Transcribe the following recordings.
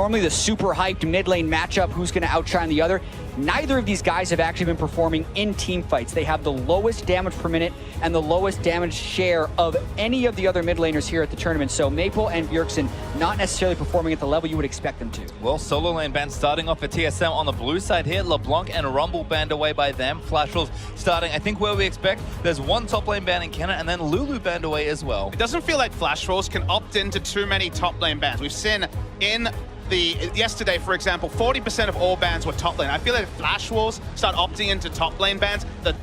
normally the super hyped mid lane matchup, who's going to outshine the other. Neither of these guys have actually been performing in team fights. They have the lowest damage per minute and the lowest damage share of any of the other mid laners here at the tournament. So Maple and Bjergsen not necessarily performing at the level you would expect them to. Well, solo lane ban starting off for TSM on the blue side here. LeBlanc and Rumble banned away by them. Flash Wolves starting, I think, where we expect. There's one top lane ban in Canada, and then Lulu banned away as well. It doesn't feel like Flash Wolves can opt into too many top lane bans. We've seen in yesterday, for example, 40% of all bans were top lane. I feel like if Flash Wolves start opting into top lane bans, the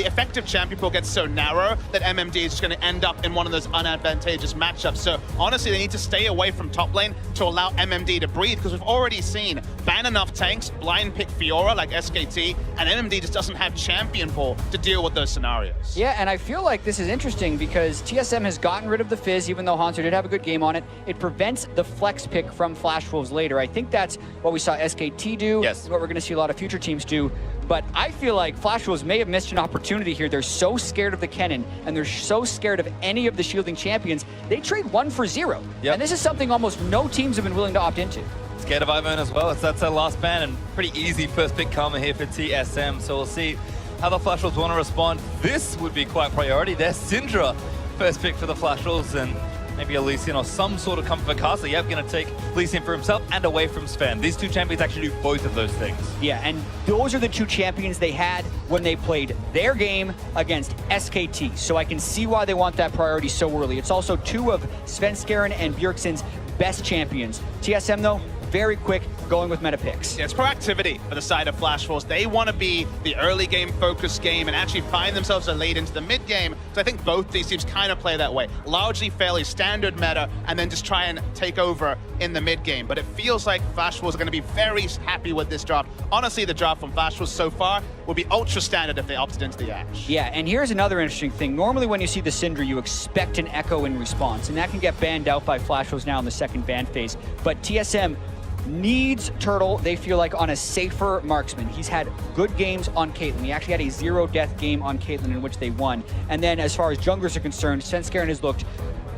effective champion pool gets so narrow that MMD is just going to end up in one of those unadvantageous matchups. So honestly, they need to stay away from top lane to allow MMD to breathe, because we've already seen ban enough tanks, blind pick Fiora like SKT, and MMD just doesn't have champion pool to deal with those scenarios. Yeah, and I feel like this is interesting because TSM has gotten rid of the Fizz, even though Hanser did have a good game on it. It prevents the flex pick from Flash Wolves later. I think that's what we saw SKT do, yes. What we're going to see a lot of future teams do. But I feel like Flash Wolves may have missed an opportunity here. They're so scared of the Kennen, and they're so scared of any of the shielding champions. They trade 1 for 0. Yep. And this is something almost no teams have been willing to opt into. Scared of Ivern as well. That's their last ban, and pretty easy first pick karma here for TSM. So we'll see how the Flash Wolves want to respond. This would be quite priority. There's Syndra first pick for the Flash Wolves, and maybe a Lee Sin or some sort of comfort caster. Yep, going to take Lee Sin for himself and away from Sven. These two champions actually do both of those things. Yeah, and those are the two champions they had when they played their game against SKT. So I can see why they want that priority so early. It's also two of Svenskeren and Bjergsen's best champions. TSM, though, very quick, going with meta picks. Yeah, it's proactivity for the side of Flash Wolves. They want to be the early game focused game and actually find themselves late into the mid game. So I think both these teams kind of play that way. Largely fairly standard meta, and then just try and take over in the mid game. But it feels like Flash Wolves are going to be very happy with this draft. Honestly, the draft from Flash Wolves so far will be ultra standard if they opted into the Ashe. Yeah, and here's another interesting thing. Normally when you see the Syndra, you expect an echo in response, and that can get banned out by Flash Wolves now in the second ban phase. But TSM needs Turtle, they feel like, on a safer marksman. He's had good games on Caitlyn. He actually had a 0-death game on Caitlyn in which they won. And then as far as junglers are concerned, Svenskeren has looked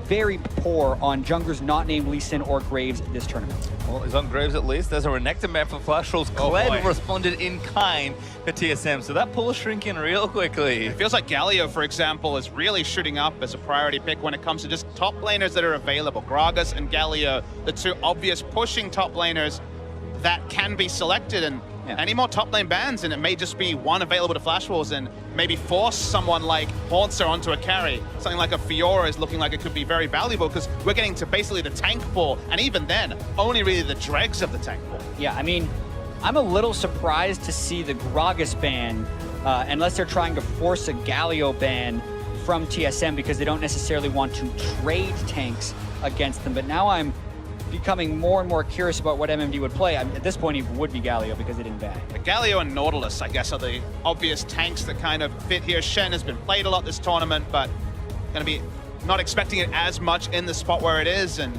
very poor on junglers not named Lee Sin or Graves this tournament. Well, he's on Graves at least. There's a Renekton ban for Flash Wolves. Kled responded in kind for TSM, so that pool is shrinking real quickly. It feels like Galio, for example, is really shooting up as a priority pick when it comes to just top laners that are available. Gragas and Galio, the two obvious pushing top laners that can be selected, and any more top lane bans, and it may just be one available to Flash Wolves and maybe force someone like Hauntzer onto a carry. Something like a Fiora is looking like it could be very valuable, because we're getting to basically the tank pool, and even then, only really the dregs of the tank pool. Yeah, I mean, I'm a little surprised to see the Gragas ban, unless they're trying to force a Galio ban from TSM because they don't necessarily want to trade tanks against them. But now I'm becoming more and more curious about what MMD would play. At this point, it would be Galio because they didn't ban. Galio and Nautilus, I guess, are the obvious tanks that kind of fit here. Shen has been played a lot this tournament, but going to be not expecting it as much in the spot where it is. And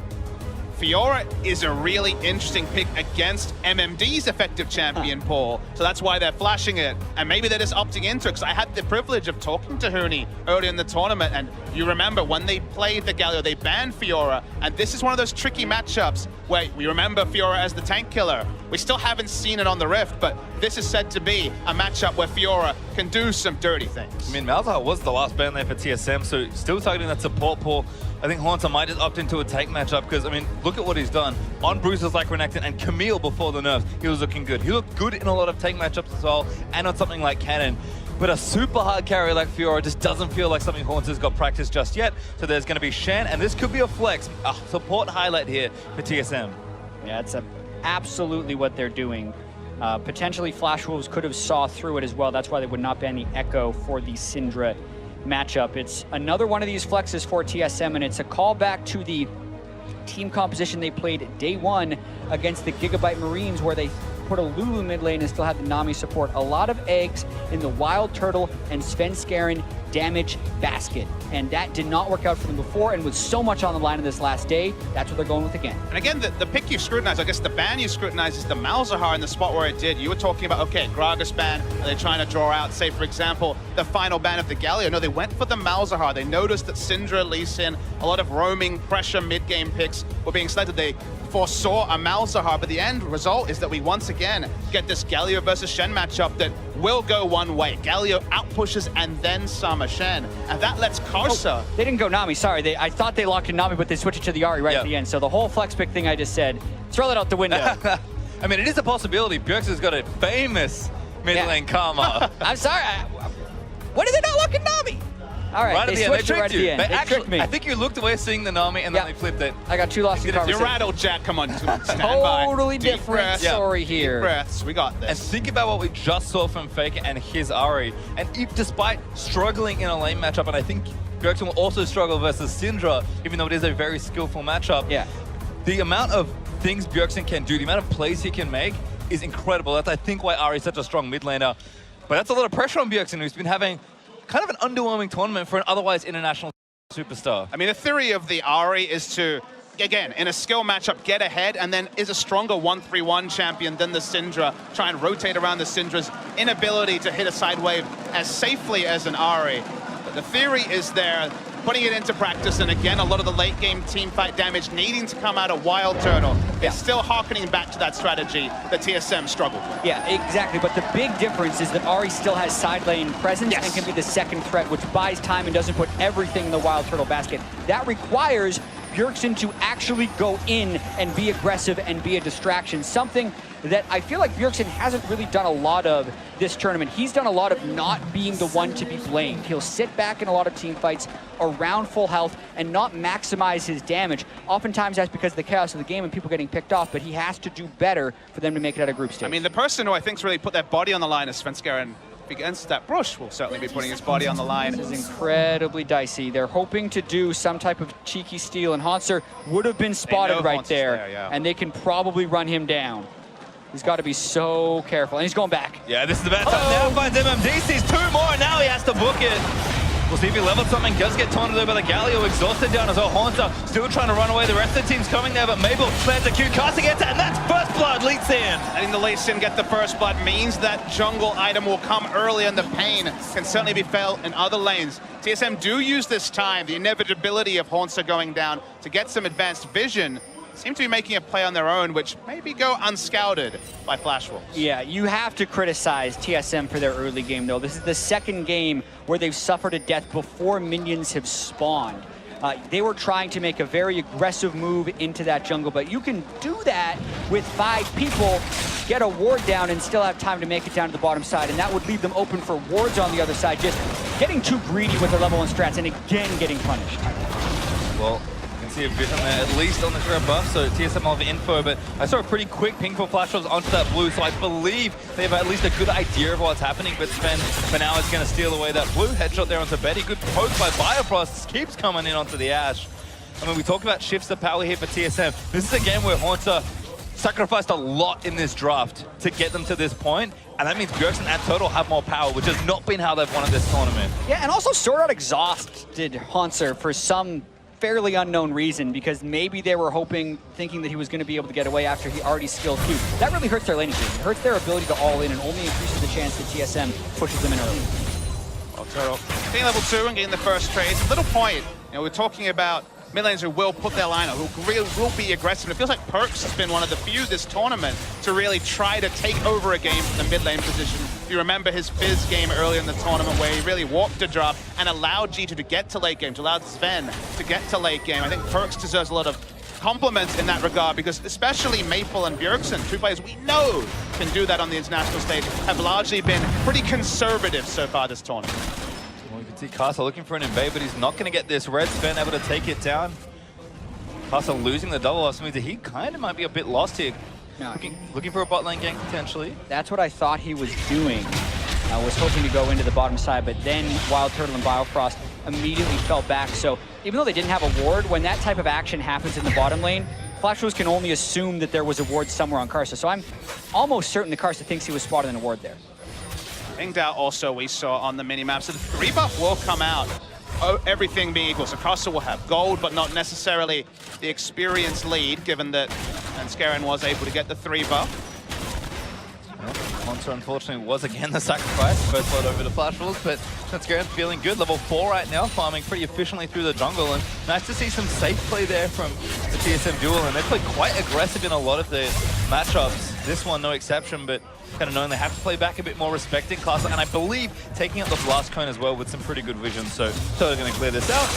Fiora is a really interesting pick against MMD's effective champion pool, so that's why they're flashing it. And maybe they're just opting into it, because I had the privilege of talking to Huni early in the tournament, and you remember when they played the Galio, they banned Fiora, and this is one of those tricky matchups where we remember Fiora as the tank killer. We still haven't seen it on the Rift, but this is said to be a matchup where Fiora can do some dirty things. I mean, Malzahar was the last ban there for TSM, so still targeting that support pool. I think Haunter might just opt into a tank matchup, because, I mean, look at what he's done. On bruisers like Renekton and Camille before the nerfs, he was looking good. He looked good in a lot of tank matchups as well, and on something like Cannon. But a super hard carry like Fiora just doesn't feel like something Haunter's got practice just yet. So there's going to be Shen, and this could be a flex, a support highlight here for TSM. Yeah, it's absolutely what they're doing. Potentially Flash Wolves could have saw through it as well. That's why they would not ban the Echo for the Syndra matchup. It's another one of these flexes for TSM, and it's a callback to the team composition they played day one against the Gigabyte Marines, where they put a Lulu mid lane and still have the Nami support. A lot of eggs in the Wild Turtle and Svenskeren damage basket, and that did not work out for them before, and with so much on the line in this last day, that's what they're going with again. And again, the pick you scrutinize, I guess the ban you scrutinize, is the Malzahar in the spot where it did. You were talking about, okay, Gragas ban, are they trying to draw out, say, for example, the final ban of the Galio? No, they went for the Malzahar. They noticed that Syndra, Lee Sin, a lot of roaming pressure mid-game picks were being selected. They foresaw a Malzahar, but the end result is that we once again get this Galio versus Shen matchup that will go one way. Galio outpushes and then some Shen, and that lets Karsa... Oh, they didn't go Nami, sorry. I thought they locked in Nami, but they switched it to the Ahri right at the end. So the whole flex pick thing I just said, throw that out the window. I mean, it is a possibility. Bjergsen has got a famous mid lane karma. I'm sorry. When did they not lock in Nami? All right, they switched it right at the end. They tricked me. I think you looked away seeing the Nami and then they flipped it. I got 2 lost in conversation. You're rattled, Jack. Come on, stand by. Totally different story here. Deep breaths. We got this. And think about what we just saw from Faker and his Ahri. And if, despite struggling in a lane matchup, and I think Bjergsen will also struggle versus Syndra, even though it is a very skillful matchup. Yeah. The amount of things Bjergsen can do, the amount of plays he can make is incredible. That's, I think, why Ahri is such a strong mid laner. But that's a lot of pressure on Bjergsen, who's been having kind of an underwhelming tournament for an otherwise international superstar. I mean, the theory of the Ahri is to, again, in a skill matchup, get ahead, and then is a stronger 1-3-1 champion than the Syndra. Try and rotate around the Syndra's inability to hit a side wave as safely as an Ahri. But the theory is there, putting it into practice, and again, a lot of the late game team fight damage needing to come out of Wild Turtle. It's still harkening back to that strategy that TSM struggled with. Yeah, exactly. But the big difference is that Ahri still has side lane presence and can be the second threat, which buys time and doesn't put everything in the Wild Turtle basket. That requires Bjergsen to actually go in and be aggressive and be a distraction, something that I feel like Bjergsen hasn't really done a lot of this tournament. He's done a lot of not being the one to be blamed. He'll sit back in a lot of team fights around full health and not maximize his damage. Oftentimes that's because of the chaos of the game and people getting picked off, but he has to do better for them to make it out of group stage. I mean, the person who I think's really put their body on the line is Svenskeren. And against that brush will certainly be putting his body on the line. This is incredibly dicey. They're hoping to do some type of cheeky steal, and Hansar would have been spotted right there, and they can probably run him down. He's got to be so careful, and he's going back. Yeah, this is the bad time. Now finds MMD, sees 2 more, and now he has to book it. We'll see if he levels something. Does get taunted over by the Galio, exhausted down as well. Haunter still trying to run away. The rest of the team's coming there, but Mabel plants a cute cast against it, and that's first blood leads in. Letting the Lee Sin get the first blood means that jungle item will come early, and the pain can certainly be felt in other lanes. TSM do use this time, the inevitability of Haunter going down, to get some advanced vision. Seem to be making a play on their own, which maybe go unscouted by Flash Wolves. Yeah, you have to criticize TSM for their early game, though. This is the second game where they've suffered a death before minions have spawned. They were trying to make a very aggressive move into that jungle, but you can do that with 5 people, get a ward down, and still have time to make it down to the bottom side, and that would leave them open for wards on the other side, just getting too greedy with their level 1 strats, and again getting punished. Well, see a vision there, at least on the current buff, so TSM will have info, but I saw a pretty quick ping for Flash Wolves onto that blue, so I believe they have at least a good idea of what's happening, but Sven for now is going to steal away that blue headshot there onto Betty. Good poke by Biofrost, keeps coming in onto the Ashe. I mean, we talk about shifts of power here for TSM. This is a game where Haunter sacrificed a lot in this draft to get them to this point, and that means Bjergsen and Turtle have more power, which has not been how they've won this tournament. Yeah, and also Sword Art exhausted Hansar for some fairly unknown reason, because maybe they were thinking that he was going to be able to get away after he already skilled Q. That really hurts their laning game. It hurts their ability to all in and only increases the chance that TSM pushes them in early. Well, Turtle being level 2 and getting the first trades. A little point, we're talking about mid laners who will put their line up, who will be aggressive. It feels like Perkz has been one of the few this tournament to really try to take over a game from the mid lane position. If you remember his Fizz game earlier in the tournament where he really walked a drop and allowed G2 to get to late game, to allow Sven to get to late game. I think Perkz deserves a lot of compliments in that regard, because especially Maple and Bjergsen, 2 players we know can do that on the international stage, have largely been pretty conservative so far this tournament. Well, you can see Castle looking for an invade, but he's not going to get this. Red Sven able to take it down. Castle losing the double off means that he kind of might be a bit lost here. No, looking for a bot lane gank potentially. That's what I thought he was doing. I was hoping to go into the bottom side, but then Wild Turtle and Biofrost immediately fell back. So even though they didn't have a ward, when that type of action happens in the bottom lane, Flash Wolves can only assume that there was a ward somewhere on Karsa. So I'm almost certain that Karsa thinks he was spotted in a ward there. Pinged out also we saw on the minimap. So the 3 buff will come out, everything being equal. So Karsa will have gold, but not necessarily the experience lead, given that Svenskeren was able to get the 3 buff. Monster, unfortunately, was again the sacrifice. First blood over to Flash Wolves, but Svenskeren feeling good. Level 4 right now, farming pretty efficiently through the jungle. And nice to see some safe play there from the TSM duel. And they play quite aggressive in a lot of the matchups. This one, no exception, but kind of knowing they have to play back a bit more, respecting Castle. And I believe taking up the blast cone as well with some pretty good vision. So totally going to clear this out.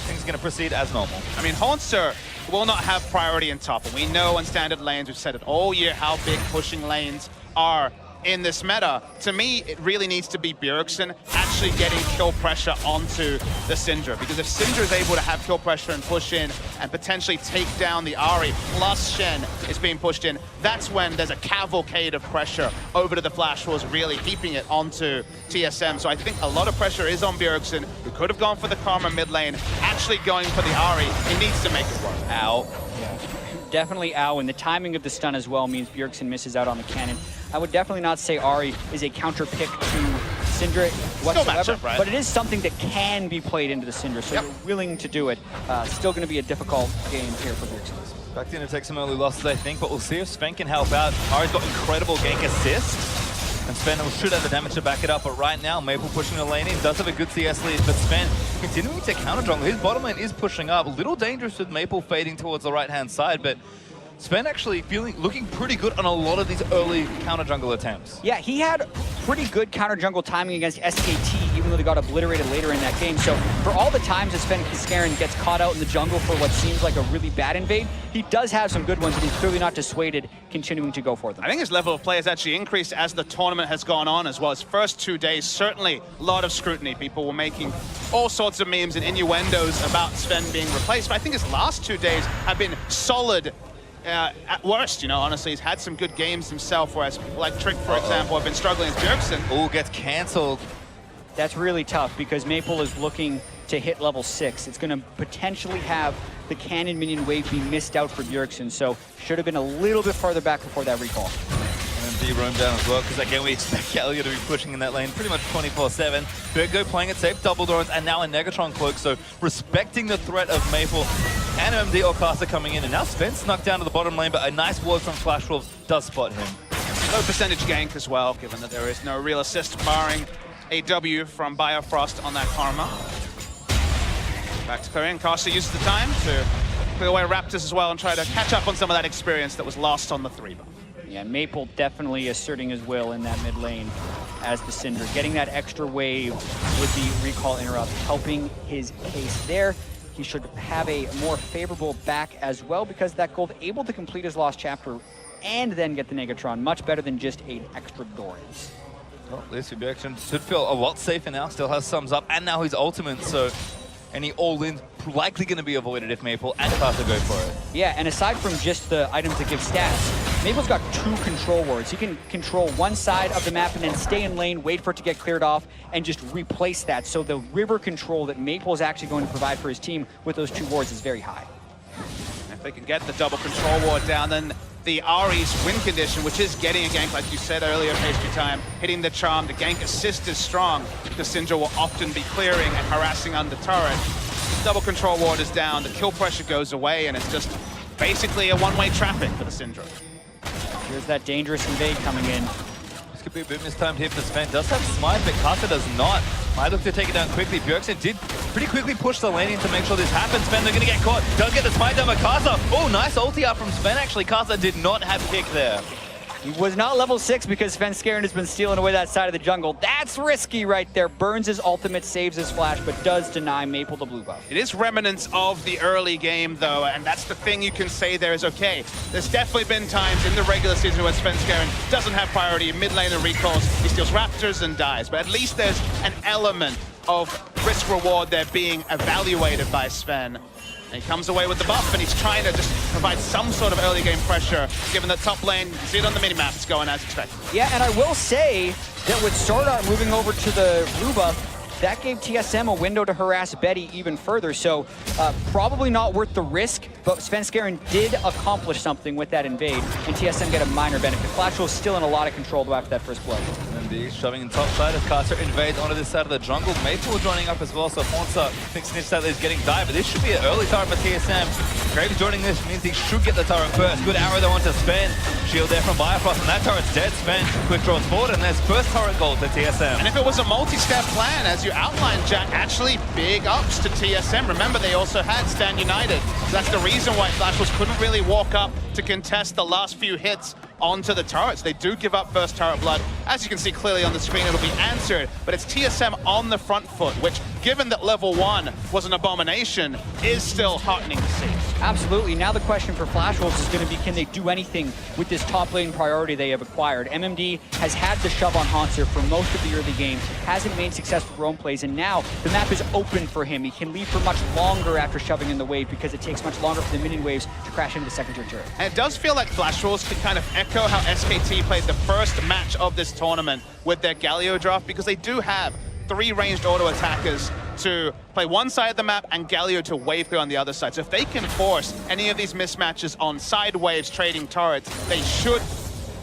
Things are going to proceed as normal. I mean, Haunter will not have priority in top. And we know on standard lanes, we've said it all year, how big pushing lanes are in this meta. To me, it really needs to be Bjergsen actually getting kill pressure onto the Syndra. Because if Syndra is able to have kill pressure and push in and potentially take down the Ahri, plus Shen is being pushed in, that's when there's a cavalcade of pressure over to the Flash Wolves, really heaping it onto TSM. So I think a lot of pressure is on Bjergsen, who could have gone for the Karma mid lane, actually going for the Ahri. He needs to make it work. Ow. Yeah. Definitely ow, and the timing of the stun as well means Bjergsen misses out on the cannon. I would definitely not say Ahri is a counter pick to Syndra whatsoever, matchup, right? But it is something that can be played into the Syndra, so you're willing to do it. Still going to be a difficult game here for Bjergsen. Back in to take some early losses, I think, but we'll see if Sven can help out. Ahri's got incredible gank assist. And Sven should have the damage to back it up, but right now, Maple pushing the lane in, does have a good CS lead, but Sven continuing to counter jungle. His bottom lane is pushing up. A little dangerous with Maple fading towards the right-hand side, but Sven actually looking pretty good on a lot of these early counter jungle attempts. Yeah, he had pretty good counter jungle timing against SKT, even though they got obliterated later in that game. So for all the times that Svenskeren gets caught out in the jungle for what seems like a really bad invade, he does have some good ones, and he's clearly not dissuaded continuing to go for them. I think his level of play has actually increased as the tournament has gone on as well. His first 2 days, certainly a lot of scrutiny. People were making all sorts of memes and innuendos about Sven being replaced, but I think his last 2 days have been solid. At worst, you know, honestly, he's had some good games himself, whereas like Trick, for example, have been struggling as Bjergsen. Oh, gets cancelled. That's really tough because Maple is looking to hit level 6. It's going to potentially have the cannon minion wave be missed out for Bjergsen, so should have been a little bit farther back before that recall. And then D roam down as well, because again, we expect Gallia to be pushing in that lane pretty much 24/7. Virgo playing it safe, double Dorans, and now a Negatron cloak, so respecting the threat of Maple and MD or Caster coming in, and now Sven snuck down to the bottom lane, but a nice ward from Flash Wolves does spot him. Low percentage gank as well, given that there is no real assist, barring a W from Biofrost on that Karma. Back to Korean. Caster uses the time to clear away Raptors as well and try to catch up on some of that experience that was lost on the 3 buff. Yeah, Maple definitely asserting his will in that mid lane as the Syndra. Getting that extra wave with the recall interrupt, helping his case there. He should have a more favorable back as well because that gold able to complete his lost chapter and then get the Negatron. Much better than just an extra Dorans. Well, at least Bjergsen should feel a lot safer now. Still has sums up, and now his ultimate, so any all-in likely going to be avoided if Maple and Caster go for it. Yeah, and aside from just the items that give stats, Maple's got 2 control wards. He can control one side of the map and then stay in lane, wait for it to get cleared off, and just replace that. So the river control that Maple is actually going to provide for his team with those 2 wards is very high. If they can get the double control ward down, then the Ahri's win condition, which is getting a gank, like you said earlier, Pastry Time, hitting the charm, the gank assist is strong, because Syndra will often be clearing and harassing under turret. Double control ward is down, the kill pressure goes away, and it's just basically a one-way traffic for the Syndra. Here's that dangerous invade coming in. This could be a bit mistimed here for Sven. Does have Smite, but Caster does not. Might look to take it down quickly. Bjergsen did pretty quickly push the lane in to make sure this happens. Sven, they're going to get caught. Don't get the Smite down by Caster. Oh, nice ulti out from Sven, actually. Caster did not have kick there. He was not level 6 because Svenskeren has been stealing away that side of the jungle. That's risky right there. Burns his ultimate, saves his flash, but does deny Maple the blue buff. It is remnants of the early game, though, and that's the thing you can say there is okay. There's definitely been times in the regular season where Svenskeren doesn't have priority in mid lane and recalls. He steals Raptors and dies, but at least there's an element of risk-reward there being evaluated by Sven. And he comes away with the buff, and he's trying to just provide some sort of early game pressure, given that top lane, you see it on the minimap, it's going as expected. Yeah, and I will say that with Sword Art moving over to the blue buff, that gave TSM a window to harass Betty even further, so probably not worth the risk, but Svenskeren did accomplish something with that invade, and TSM get a minor benefit. Flash was still in a lot of control though after that first blow. And MMD shoving in top side as Carter invades onto this side of the jungle. Maple joining up as well, so Haunter thinks Snitch that is getting dive, but this should be an early turret for TSM. Graves joining this means he should get the turret first. Good arrow they want to spend. Shield there from Bifrost, and that turret's dead. Spend, quick draws forward, and there's first turret goal to TSM. And if it was a multi-step plan, as you outlined, Jack, actually big ups to TSM. Remember, they also had Stand United. So that's the reason why Flashwolves couldn't really walk up to contest the last few hits onto the turrets. They do give up first turret blood. As you can see clearly on the screen, it'll be answered, but it's TSM on the front foot, which, given that level 1 was an abomination, is still heartening to see. Absolutely. Now the question for Flashwolves is going to be, can they do anything with this top lane priority they have acquired? MMD has had the shove on Haunter for most of the early game, hasn't made successful roam plays, and now the map is open for him. He can leave for much longer after shoving in the wave because it takes much longer for the minion waves to crash into the second-tier turret. And it does feel like Flashwolves can kind of echo how SKT played the first match of this tournament with their Galio draft, because they do have 3 ranged auto attackers to play one side of the map and Galio to wave clear on the other side. So if they can force any of these mismatches on side waves trading turrets, they should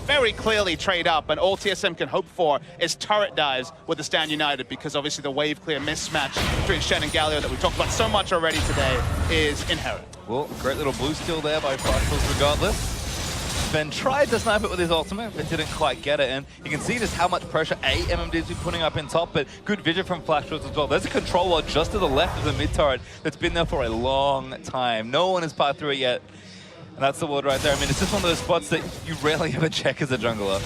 very clearly trade up, and all TSM can hope for is turret dives with the Stand United, because obviously the wave clear mismatch between Shen and Galio that we talked about so much already today is inherent. Well, great little blue steal there by Flashwolves regardless. Ben tried to snipe it with his ultimate, but didn't quite get it, and you can see just how much pressure MMD's been putting up in top, but good vision from Flashwolves as well. There's a control wall just to the left of the mid turret that's been there for a long time. No one has passed through it yet, and that's the ward right there. I mean, it's just one of those spots that you rarely ever check as a jungler.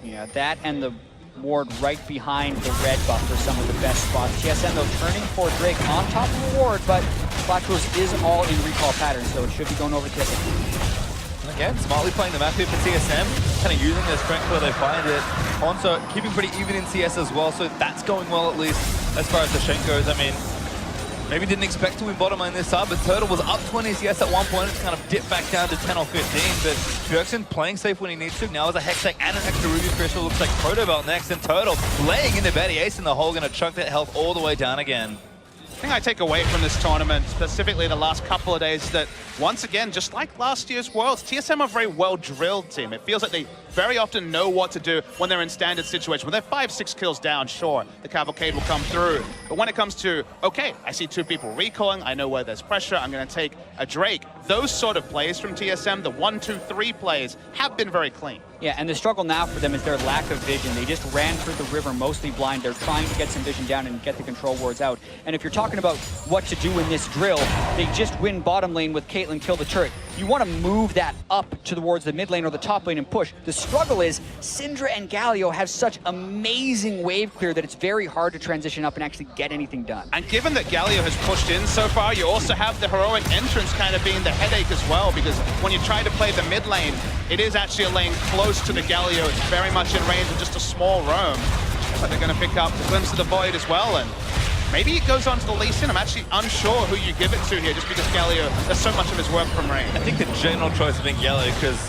Yeah, that and the ward right behind the red buff are some of the best spots. TSM, though, turning for Drake on top of the ward, but Flashwolves is all in recall pattern, so it should be going over to TSM. Again, smartly playing the map here for TSM, kind of using their strength where they find it. Also keeping pretty even in CS as well, so that's going well at least as far as the Shen goes. I mean, maybe didn't expect to win bottom lane this hard, but Turtle was up 20 CS at one point. It's kind of dipped back down to 10 or 15, but Bjergsen playing safe when he needs to. Now as a Hextech and an extra Ruby Crystal, looks like Proto Belt next, and Turtle laying in the Betty Ace in the hole, going to chunk that health all the way down again. The thing I take away from this tournament, specifically the last couple of days, is that once again, just like last year's Worlds, TSM are a very well-drilled team. It feels like they very often know what to do when they're in standard situations. When they're 5-6 kills down, sure, the cavalcade will come through. But when it comes to, okay, I see 2 people recalling, I know where there's pressure, I'm going to take a Drake. Those sort of plays from TSM, the 1, 2, 3 plays, have been very clean. Yeah, and the struggle now for them is their lack of vision. They just ran through the river mostly blind. They're trying to get some vision down and get the control wards out. And if you're talking about what to do in this drill, they just win bottom lane with Caitlyn kill the turret. You want to move that up towards the mid lane or the top lane and push. The struggle is Syndra and Galio have such amazing wave clear that it's very hard to transition up and actually get anything done. And given that Galio has pushed in so far, you also have the heroic entrance kind of being the headache as well, because when you try to play the mid lane, it is actually a lane close to the Galio. It's very much in range of just a small roam. But they're going to pick up the Glimpse of the Void as well, and maybe it goes on to the Lee Sin. I'm actually unsure who you give it to here, just because Galio does so much of his work from range. I think the general choice of being Galio, because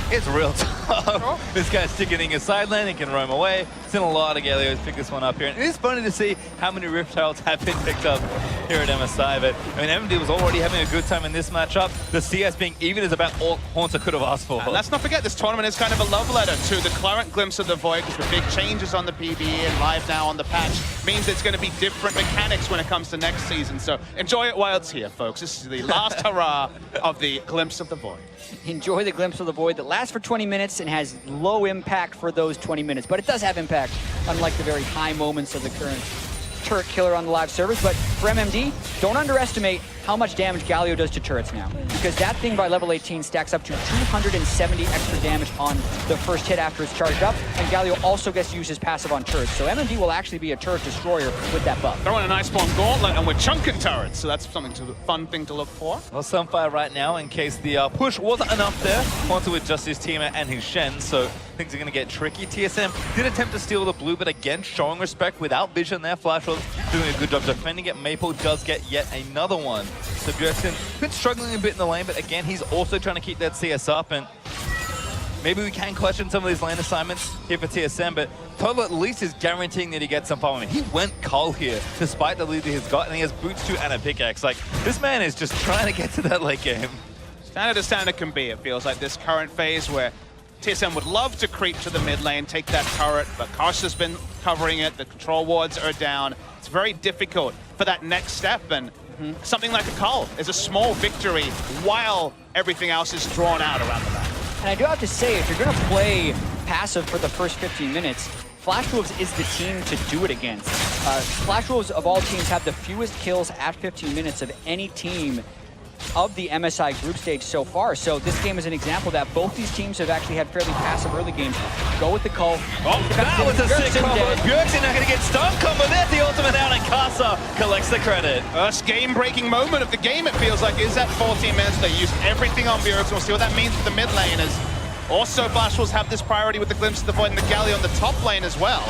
it's real tough. Sure. This guy's sticking in his side lane, he can roam away. Seen a lot of Galios pick this one up here. And it is funny to see how many Rift Heralds have been picked up here at MSI. But I mean, MMD was already having a good time in this matchup. The CS being even is about all Haunter could have asked for. And let's not forget, this tournament is kind of a love letter to the current Glimpse of the Void, because the big changes on the PB and live now on the patch means it's going to be different mechanics when it comes to next season. So enjoy it while it's here, folks. This is the last hurrah of the Glimpse of the Void. Enjoy the Glimpse of the Void that lasts for 20 minutes and has low impact for those 20 minutes. But it does have impact, unlike the very high moments of the current turret killer on the live servers. But for MMD, don't underestimate how much damage Galio does to turrets now, because that thing by level 18 stacks up to 270 extra damage on the first hit after it's charged up, and Galio also gets to use his passive on turrets. So MMD will actually be a turret destroyer with that buff. Throwing a nice bomb gauntlet, and we're chunking turrets, so that's something fun thing to look for. Well, Sunfire right now, in case the push wasn't enough there, Haunter with just his teammate and his Shen, so things are going to get tricky. TSM did attempt to steal the blue, but again, showing respect without vision there. Flashwolves doing a good job defending it. Maple does get yet another one. So Bjergsen been struggling a bit in the lane, but again, he's also trying to keep that CS up, and maybe we can question some of these lane assignments here for TSM, but Total at least is guaranteeing that he gets some farm. I mean, he went Cull here, despite the lead that he's got, and he has boots too and a pickaxe. Like, this man is just trying to get to that late game. Standard as standard can be, it feels like, this current phase where TSM would love to creep to the mid lane, take that turret, but Karsa's been covering it. The control wards are down. It's very difficult for that next step, and something like a cull is a small victory while everything else is drawn out around the map. And I do have to say, if you're going to play passive for the first 15 minutes, Flash Wolves is the team to do it against. Flash Wolves, of all teams, have the fewest kills at 15 minutes of any team of the MSI group stage so far. So this game is an example that both these teams have actually had fairly passive early games. Go with the call. Oh, that was a sick combo. Bjergsen not going to get stun combo. There's the ultimate out, and Karsa collects the credit. First game-breaking moment of the game, it feels like, is at 14 minutes. They used everything on Bjergsen. We'll see what that means for the mid lane. As also, Flash Wolves have this priority with the Glimpse of the Void and the Galio on the top lane as well.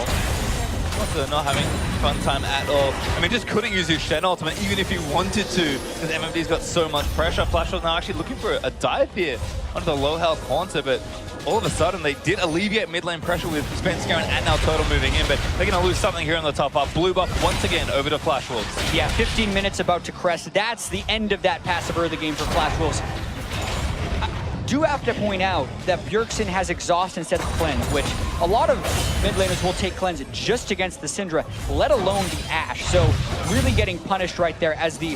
Also not having fun time at all. I mean, just couldn't use his Shen ultimate, even if he wanted to, because MMD's got so much pressure. Flash was now actually looking for a dive here onto the low health Haunter, but all of a sudden they did alleviate mid lane pressure with Spence Garen and now Turtle moving in, but they're going to lose something here on the top up. Blue buff once again over to Flash Wolves. Yeah, 15 minutes about to crest. That's the end of that passive early game for Flash Wolves. Do have to point out that Bjergsen has Exhaust instead of Cleanse, which a lot of mid laners will take Cleanse just against the Syndra, let alone the Ashe. So really getting punished right there as the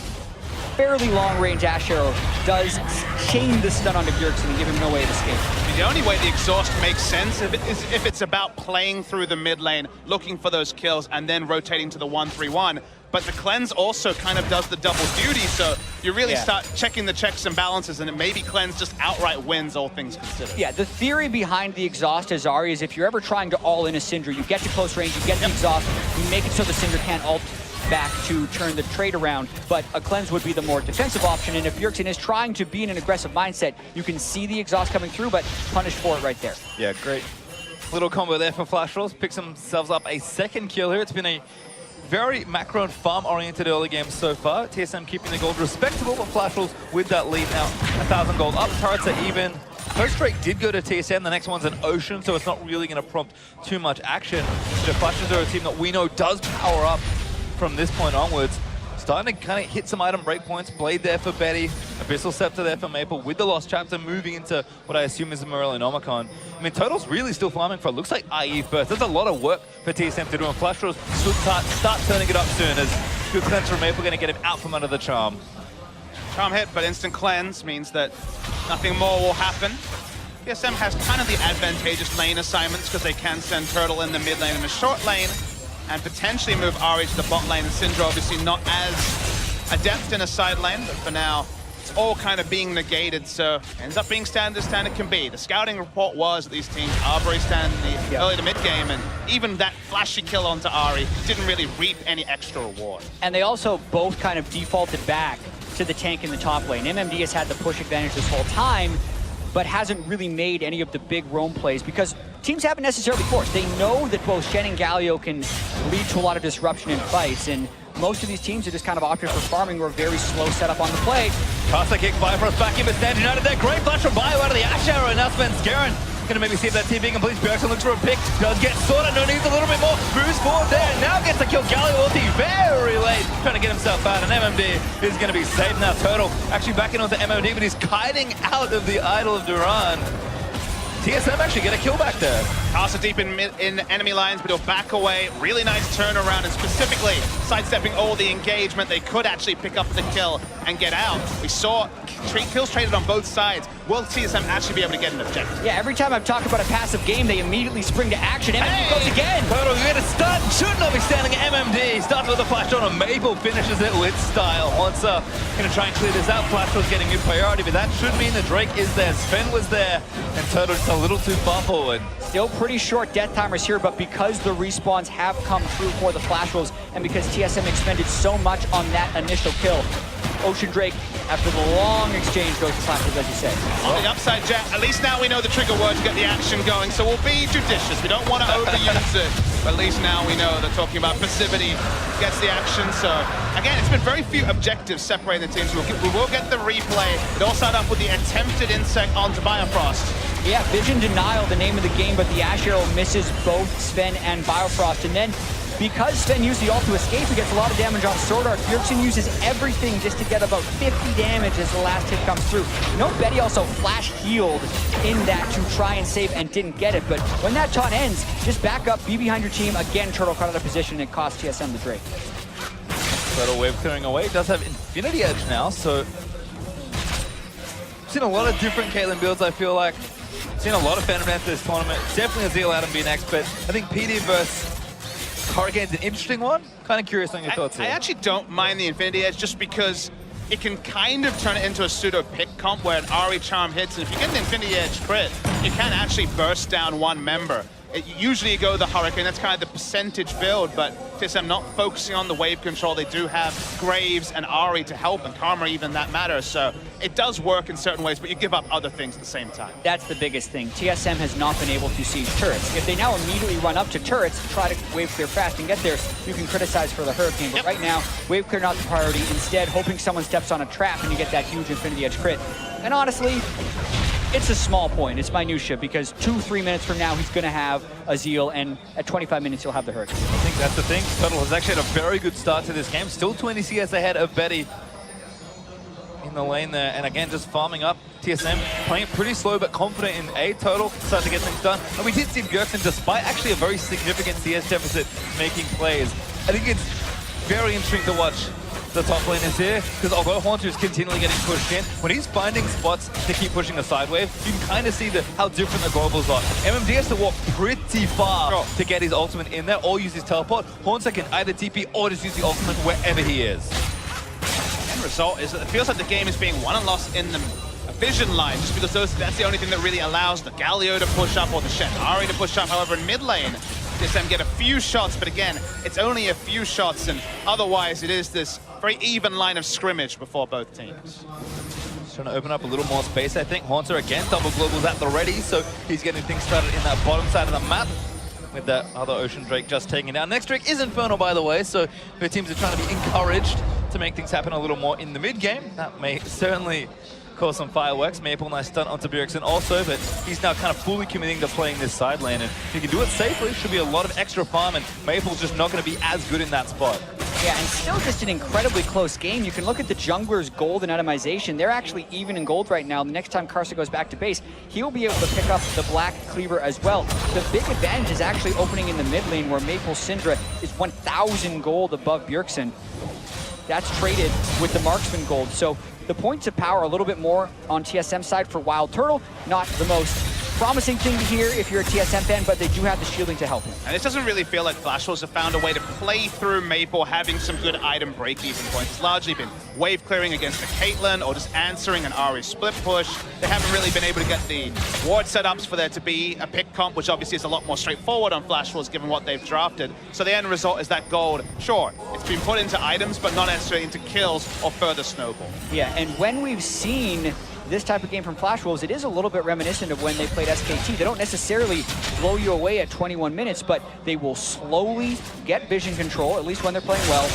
fairly long-range Ashe arrow does chain the stun onto Bjergsen and give him no way of escape. I mean, the only way the Exhaust makes sense is if it's about playing through the mid lane, looking for those kills, and then rotating to the 1-3-1. But the Cleanse also kind of does the double duty, so you really start checking the checks and balances, and it maybe Cleanse just outright wins, all things considered. Yeah, the theory behind the Exhaust, Azari, is if you're ever trying to all-in a Syndra, you get to close range, you get the Exhaust, you make it so the Syndra can't ult back to turn the trade around, but a Cleanse would be the more defensive option, and if Bjergsen is trying to be in an aggressive mindset, you can see the Exhaust coming through, but punished for it right there. Yeah, great little combo there for Flash Wolves. Picks themselves up a second kill here. It's been a very macro and farm-oriented early game so far. TSM keeping the gold respectable, but Flash Wolves with that lead now. 1,000 gold up, turrets are even. First strike did go to TSM, the next one's an Ocean, so it's not really going to prompt too much action. The Flash Wolves are a team that we know does power up from this point onwards. Starting to kind of hit some item breakpoints. Blade there for Betty, Abyssal Scepter there for Maple, with the Lost Chapter moving into what I assume is the Morellonomicon. I mean, Total's really still farming for, it looks like IE first. There's a lot of work for TSM to do, and Flash Wolves should start turning it up soon, as good cleanse from Maple going to get him out from under the charm. Charm hit, but instant cleanse means that nothing more will happen. TSM has kind of the advantageous lane assignments because they can send Turtle in the mid lane and the short lane, and potentially move Ahri to the bot lane. And Syndra obviously not as adept in a side lane, but for now, it's all kind of being negated, so ends up being standard as standard can be. The scouting report was that these teams are very standard in the early to mid game, and even that flashy kill onto Ahri didn't really reap any extra reward. And they also both kind of defaulted back to the tank in the top lane. MMD has had the push advantage this whole time, but hasn't really made any of the big roam plays because teams haven't necessarily forced. They know that both Shen and Galio can lead to a lot of disruption in fights, and most of these teams are just kind of opted for farming or very slow setup on the play. Karsa kick Bifrost back in, but Stand United there. Great flash from Bio out of the Ashe arrow, and now Spence Garen gonna maybe see if that TP completes. Bjergsen looks for a pick, does get sorted, no, needs a little bit more, moves forward there, now gets to kill Galio ulti very late, trying to get himself out, and MMD is gonna be safe now. Turtle actually backing onto MMD, but he's kiting out of the Idol of Duran. TSM actually get a kill back there. Karsa deep in enemy lines, but he'll back away. Really nice turnaround, and specifically sidestepping all the engagement. They could actually pick up the kill and get out. We saw kills traded on both sides. Will TSM actually be able to get an objective? Yeah, every time I've talked about a passive game, they immediately spring to action. MMD goes again. Turtle, you get a stun. Should not be standing at MMD. Starts with a flash on, and Maple finishes it with style. Hansa gonna try and clear this out. Flash was getting new priority, but that should mean the Drake is there. Sven was there, and Turtle just a little too far forward. Still pretty short death timers here, but because the respawns have come through for the Flash Wolves, and because TSM expended so much on that initial kill, Ocean Drake, after the long exchange, goes to Flash Wolves, as you said. On the upside, Jet, at least now we know the trigger word to get the action going, so we'll be judicious. We don't want to overuse it, but at least now we know they're talking about passivity gets the action. So, again, it's been very few objectives separating the teams. We will get the replay. It all started off with the attempted insect onto Bifrost. Yeah, Vision Denial, the name of the game, but the Ashe arrow misses both Sven and Bifrost. And then because Sven used the ult to escape, he gets a lot of damage on Sword Art. Bjergsen uses everything just to get about 50 damage as the last hit comes through. Note Betty also flash healed in that to try and save and didn't get it, but when that taunt ends, just back up, be behind your team. Again, Turtle caught out of position and it cost TSM the Drake. Total wave clearing away. Does have Infinity Edge now, so seen a lot of different Caitlyn builds, I feel like. Seen a lot of Phantom Dance this tournament. Definitely a Zeal Adam be next, but I think PD versus Hurricane's an interesting one. Kind of curious on your thoughts here. I actually don't mind the Infinity Edge just because it can kind of turn it into a pseudo pick comp where an Ahri charm hits, and if you get an Infinity Edge crit, you can actually burst down one member. Usually you go the Hurricane, that's kind of the percentage build, but TSM not focusing on the wave control. They do have Graves and Ahri to help, and Karma even that matters, so it does work in certain ways, but you give up other things at the same time. That's the biggest thing. TSM has not been able to siege turrets. If they now immediately run up to turrets, try to wave clear fast and get there, you can criticize for the Hurricane, but right now, wave clear not the priority. Instead, hoping someone steps on a trap and you get that huge Infinity Edge crit. And honestly, it's a small point. It's minutia because 2-3 minutes from now, he's going to have a Zeal, and at 25 minutes, he'll have the Hurricane. I think that's the thing. Turtle has actually had a very good start to this game. Still 20 CS ahead of Betty in the lane there. And again, just farming up. TSM playing pretty slow but confident in A. Total, starting to get things done. And we did see Bjergsen, despite actually a very significant CS deficit, making plays. I think it's very interesting to watch the top lane is here, because although Haunter is continually getting pushed in, when he's finding spots to keep pushing the side wave, you can kind of see how different the globals are. MMD has to walk pretty far to get his ultimate in there, or use his teleport. Haunter can either TP or just use the ultimate wherever he is. End result is that it feels like the game is being won and lost in the vision line, just because that's the only thing that really allows the Galio to push up or the Shen Ahri to push up. However, in mid lane, TSM get a few shots, but again, it's only a few shots, and otherwise it is this very even line of scrimmage before both teams. Just trying to open up a little more space, I think. Haunter again, double globals at the ready, so he's getting things started in that bottom side of the map with that other Ocean Drake just taking it down. Next Drake is Infernal, by the way, so the teams are trying to be encouraged to make things happen a little more in the mid game. That may certainly cause some fireworks. Maple, nice stun onto Bjergsen also, but he's now kind of fully committing to playing this side lane, and if you can do it safely, should be a lot of extra farm, and Maple's just not going to be as good in that spot. Yeah, and still just an incredibly close game. You can look at the jungler's gold and itemization. They're actually even in gold right now. The next time Karsa goes back to base, he'll be able to pick up the black cleaver as well. The big advantage is actually opening in the mid lane, where Maple Syndra is 1,000 gold above Bjergsen. That's traded with the marksman gold. So the points of power a little bit more on TSM side for Wild Turtle. Not the most promising thing to hear if you're a TSM fan, but they do have the shielding to help him. And this doesn't really feel like Flash Wolves have found a way to play through Maple having some good item break-even points. It's largely been wave clearing against a Caitlyn or just answering an Ahri split push. They haven't really been able to get the ward setups for there to be a pick comp, which obviously is a lot more straightforward on Flash Wolves given what they've drafted. So the end result is that gold, sure, it's been put into items, but not necessarily into kills or further snowball. Yeah, and when we've seen this type of game from Flash Wolves, it is a little bit reminiscent of when they played SKT. They don't necessarily blow you away at 21 minutes, but they will slowly get vision control, at least when they're playing well,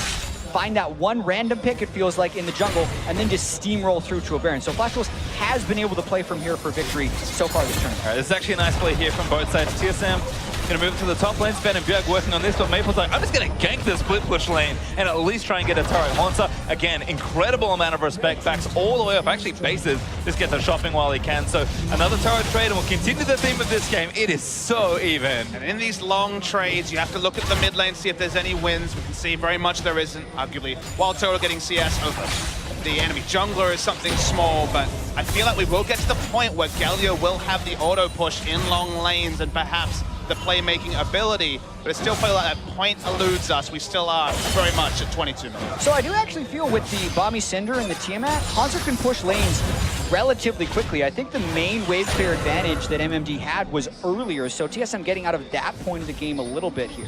find that one random pick, it feels like, in the jungle, and then just steamroll through to a Baron. So Flash Wolves has been able to play from here for victory so far this tournament. All right, this is actually a nice play here from both sides. TSM going to move to the top lane. Sven and Bjerg working on this, but Maple's like, I'm just going to gank this split push lane and at least try and get a turret. Haunter, again, incredible amount of respect, backs all the way up, actually bases, just gets a shopping while he can. So another turret trade, and we'll continue the theme of this game. It is so even. And in these long trades, you have to look at the mid lane, see if there's any wins. We can see very much there isn't, arguably. Wild Turtle getting CS over the enemy jungler is something small, but I feel like we will get to the point where Galio will have the auto push in long lanes and perhaps the playmaking ability, but it still feels like that point eludes us. We still are very much at 22 minutes. So I do actually feel with the Bomby Cinder and the Tiamat, Hanser can push lanes relatively quickly. I think the main wave clear advantage that MMD had was earlier, so TSM getting out of that point of the game a little bit here.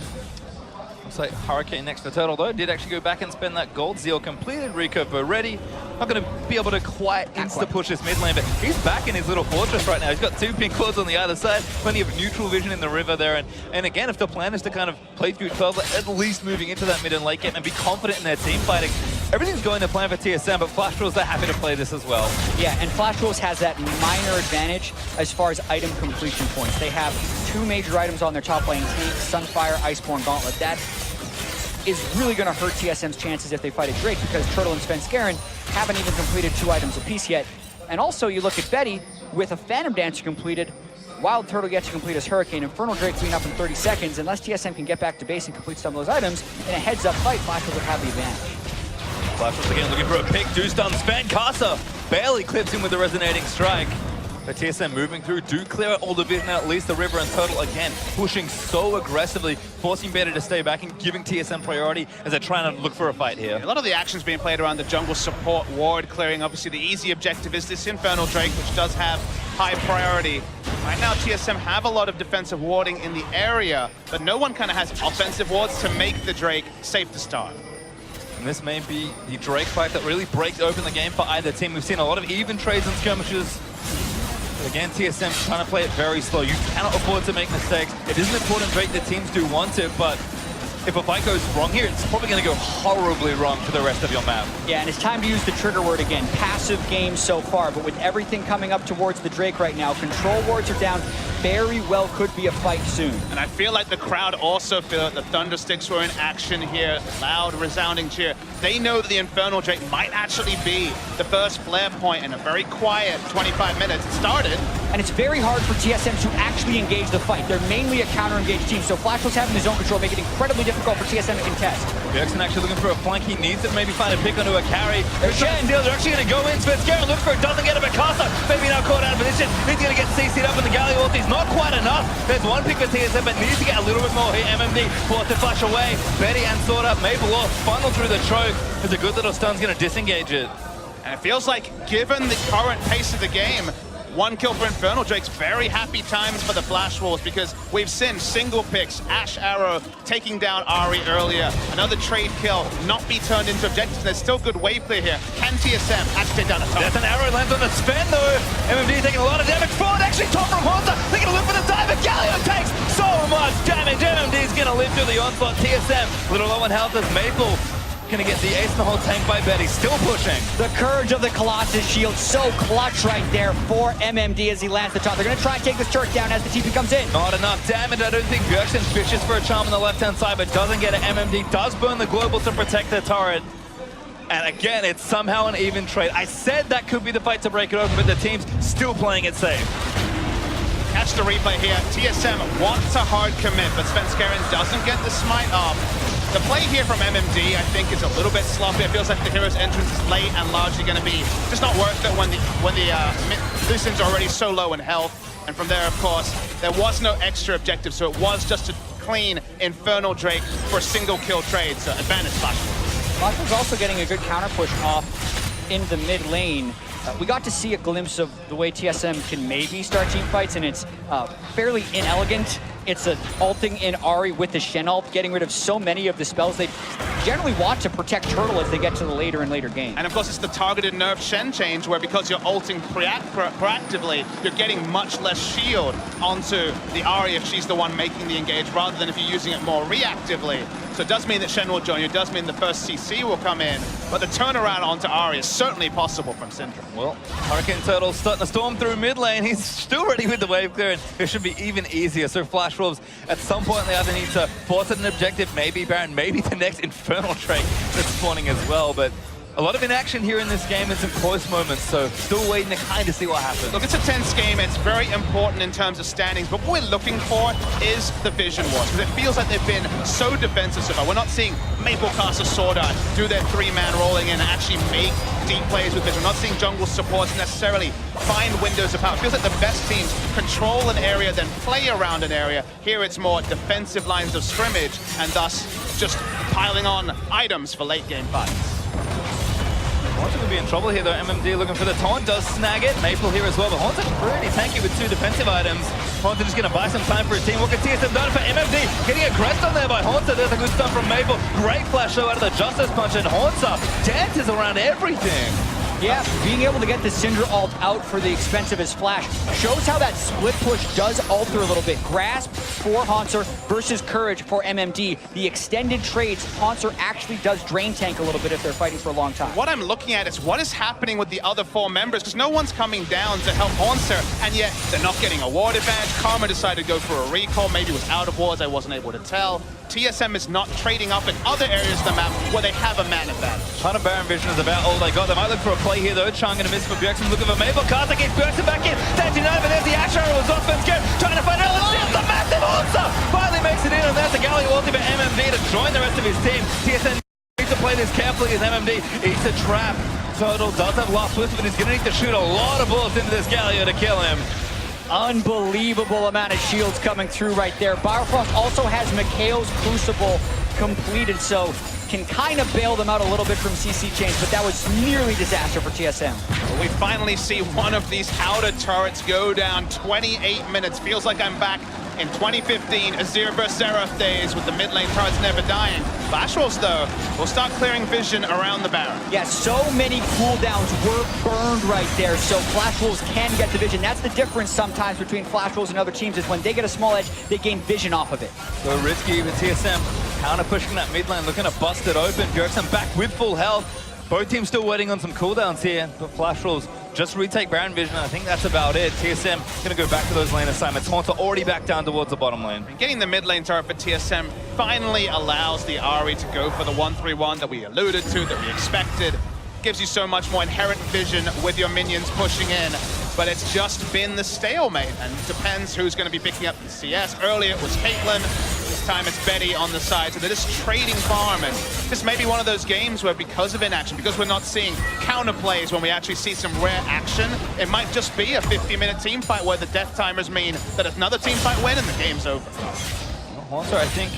Looks like Hurricane next to Turtle, though. Did actually go back and spend that gold. Zeal completed. Rico ready. Not going to be able to quite insta-push this mid lane, but he's back in his little fortress right now. He's got two pink cords on the other side, plenty of neutral vision in the river there. And again, if the plan is to kind of play through 12, at least moving into that mid and late game and be confident in their team fighting, everything's going to plan for TSM, but Flash Wolves are happy to play this as well. Yeah, and Flash Wolves has that minor advantage as far as item completion points. They have two major items on their top lane, Tank, Sunfire, Iceborne Gauntlet. That is really going to hurt TSM's chances if they fight a Drake, because Turtle and Svenskeren haven't even completed 2 items apiece yet. And also, you look at Betty with a Phantom Dancer completed, Wild Turtle yet to complete his Hurricane, Infernal Drake being up in 30 seconds. Unless TSM can get back to base and complete some of those items, in a heads-up fight, Flashwolves would have the advantage. Flashwolves again looking for a pick. Deuce done. Span Casa barely clips him with the Resonating Strike. But TSM moving through, do clear all the vision, at least the River and Turtle again, pushing so aggressively, forcing Beta to stay back and giving TSM priority as they're trying to look for a fight here. A lot of the action's being played around the jungle support ward clearing. Obviously, the easy objective is this Infernal Drake, which does have high priority. Right now, TSM have a lot of defensive warding in the area, but no one kind of has offensive wards to make the Drake safe to start. And this may be the Drake fight that really breaks open the game for either team. We've seen a lot of even trades and skirmishes. But again, TSM trying to play it very slow. You cannot afford to make mistakes. It is an important trait that teams do want it, but if a fight goes wrong here, it's probably going to go horribly wrong for the rest of your map. Yeah, and it's time to use the trigger word again. Passive game so far, but with everything coming up towards the Drake right now, control wards are down. Very well could be a fight soon. And I feel like the crowd also feel that the Thundersticks were in action here. Loud, resounding cheer. They know that the Infernal Drake might actually be the first flare point in a very quiet 25 minutes. It started. And it's very hard for TSM to actually engage the fight. They're mainly a counter-engaged team, so Flashwolves having the zone control make it incredibly difficult for TSM to contest. Bjergsen actually looking for a flank. He needs to maybe find a pick onto a carry. They're actually going to go in. Svenskeren looks for it, doesn't get it. Mikasa maybe now caught out of position. He's going to get CC'd up in the galley ultis. Not quite enough. There's one pick for TSM, but needs to get a little bit more here. MMD forced to flash away. Betty and Sword Up. Maple Law funneled through the choke. There's a good little stun's going to disengage it. And it feels like, given the current pace of the game, 1 kill for Infernal Drake's very happy times for the Flashwolves, because we've seen single picks, Ash Arrow taking down Ari earlier, another trade kill not be turned into objectives. There's still good wave clear here. Can TSM actually take down a top? There's an arrow lands on the Sven though. MMD taking a lot of damage. Forward actually top from Honza. They're going to look for the dive, and Galio takes so much damage. MMD's going to live through the onslaught. TSM, little low on health as Maple gonna get the ace in the whole tank by Betty, still pushing. The courage of the Colossus shield, so clutch right there for MMD as he lands the top. They're gonna try and take this turret down as the TP comes in. Not enough damage. I don't think Bjergsen fishes for a charm on the left-hand side, but doesn't get it. MMD does burn the global to protect the turret. And again, it's somehow an even trade. I said that could be the fight to break it open, but the team's still playing it safe. Catch the replay here. TSM wants a hard commit, but Svenskeren doesn't get the smite off. The play here from MMD, I think, is a little bit sloppy. It feels like the hero's entrance is late and largely going to be just not worth it when the Lucian's already so low in health. And from there, of course, there was no extra objective, so it was just a clean Infernal Drake for a single kill trade. So advantage Flashwolves. Flashwolves also getting a good counter push off in the mid lane. We got to see a glimpse of the way TSM can maybe start team fights, and it's fairly inelegant. It's an ulting in Ari with the Shen ult, getting rid of so many of the spells they generally want to protect Turtle as they get to the later and later game. And of course, it's the targeted nerf Shen change, where because you're ulting proactively, you're getting much less shield onto the Ari if she's the one making the engage, rather than if you're using it more reactively. So it does mean that Shen will join you, it does mean the first CC will come in, but the turnaround onto Ari is certainly possible from Syndra. Well, Hurricane Turtle starting to storm through mid lane. He's still ready with the wave clear, and it should be even easier. So Flashwolves, at some point they either need to force an objective, maybe Baron, maybe the next Infernal Drake that's spawning as well. But a lot of inaction here in this game and some close moments, so still waiting to kind of see what happens. Look, it's a tense game. It's very important in terms of standings, but what we're looking for is the vision wars, because it feels like they've been so defensive so far. We're not seeing Maple cast a Sword Art, do their 3-man rolling in and actually make deep plays with vision. We're not seeing jungle supports necessarily find windows of power. It feels like the best teams control an area, then play around an area. Here it's more defensive lines of scrimmage, and thus just piling on items for late game fights. Haunter would be in trouble here though. MMD looking for the taunt, does snag it. Maple here as well, but Haunter's pretty tanky with 2 defensive items. Haunter just gonna buy some time for his team. What can TSM done for MMD? Getting aggressed on there by Haunter. There's a good stuff from Maple. Great flash show out of the Justice Punch, and Haunter dances around everything. Yeah, being able to get the Syndra ult out for the expense of his flash shows how that split push does alter a little bit. Grasp for Haunter versus Courage for MMD. The extended trades, Haunter actually does drain tank a little bit if they're fighting for a long time. What I'm looking at is what is happening with the other 4 members, because no one's coming down to help Haunter, and yet they're not getting a ward advantage. Karma decided to go for a recall, maybe it was out of wards, I wasn't able to tell. TSM is not trading up in other areas of the map where they have a man advantage. Ton of Baron Vision is about all they got. They might look for a play here though. Chang gonna miss for Bjergsen. Looking for Maple. Karthik gets Bjergsen back in. Dancing over. There's the action arrow. Was off and scared. Trying to find out. It's the massive answer. Finally makes it in, and there's a Galley ulti for MMD to join the rest of his team. TSM needs to play this carefully as MMD eats a trap. Total does have Last Swift, but he's gonna need to shoot a lot of bullets into this Galio to kill him. Unbelievable amount of shields coming through right there. Bifrost also has Mikhail's Crucible completed, so can kind of bail them out a little bit from CC chains, but that was nearly disaster for TSM. Well, we finally see one of these outer turrets go down. 28 minutes. Feels like I'm back in 2015, Azir vs. Seraph days with the mid lane turrets never dying. Flash Wolves, though, will start clearing vision around the Baron. Yeah, so many cooldowns were burned right there, so Flash Wolves can get the vision. That's the difference sometimes between Flash Wolves and other teams, is when they get a small edge, they gain vision off of it. So risky with TSM. Counter pushing that mid lane, looking to bust it open. Bjergsen back with full health. Both teams still waiting on some cooldowns here, but Flash Wolves just retake Baron Vision, and I think that's about it. TSM gonna go back to those lane assignments. Haunter already back down towards the bottom lane. And getting the mid lane turret for TSM finally allows the Ahri to go for the 1-3-1 that we alluded to, that we expected. Gives you so much more inherent vision with your minions pushing in, but it's just been the stalemate, and it depends who's going to be picking up the CS. Earlier it was Caitlyn, this time it's Betty on the side, so they're just trading farm, and this may be one of those games where because of inaction, because we're not seeing counter plays when we actually see some rare action, it might just be a 50-minute team fight where the death timers mean that if another team fight win and the game's over. Haunter, I think,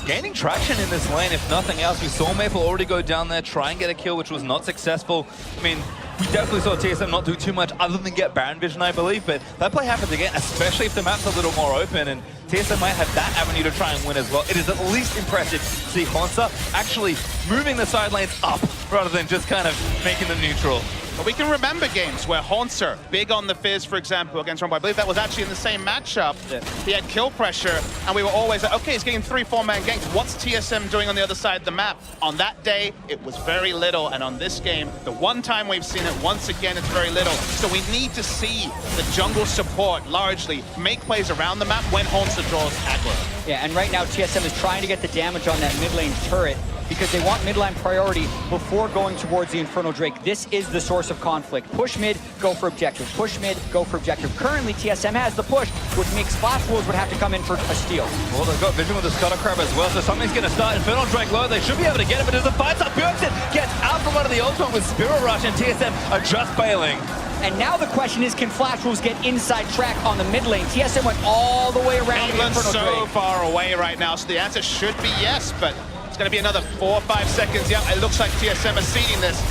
gaining traction in this lane, if nothing else. We saw Maple already go down there, try and get a kill, which was not successful. I mean, we definitely saw TSM not do too much other than get Baron Vision, I believe, but that play happens again, especially if the map's a little more open, and TSM might have that avenue to try and win as well. It is at least impressive to see Haunter actually moving the side lanes up rather than just kind of making them neutral. But we can remember games where Haunter, big on the Fizz, for example, against Rumble. I believe that was actually in the same matchup. Yeah. He had kill pressure, and we were always like, okay, he's getting 3-4-man ganks. What's TSM doing on the other side of the map? On that day, it was very little, and on this game, the one time we've seen it, once again, it's very little. So we need to see the jungle support largely make plays around the map when Haunter draws aggro. Yeah, and right now TSM is trying to get the damage on that mid lane turret because they want mid lane priority before going towards the Infernal Drake. This is the source of conflict. Push mid, go for objective. Push mid, go for objective. Currently, TSM has the push, which means Flash Wolves would have to come in for a steal. Well, they've got vision with the Scuttle Crab as well, so something's going to start. Infernal Drake low, they should be able to get it, but there's a fight up. Bjergsen gets out from under the ultimate with Spirit Rush, and TSM are just bailing. And now the question is, can Flash Wolves get inside track on the mid lane? TSM went all the way around the England's Infernal so Drake. far away right now, so the answer should be yes, but it's going to be another 4 or 5 seconds. Yeah, it looks like TSM are seeding this.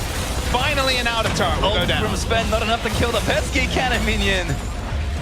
Finally an outer turret will go down. From Sven, not enough to kill the pesky cannon minion.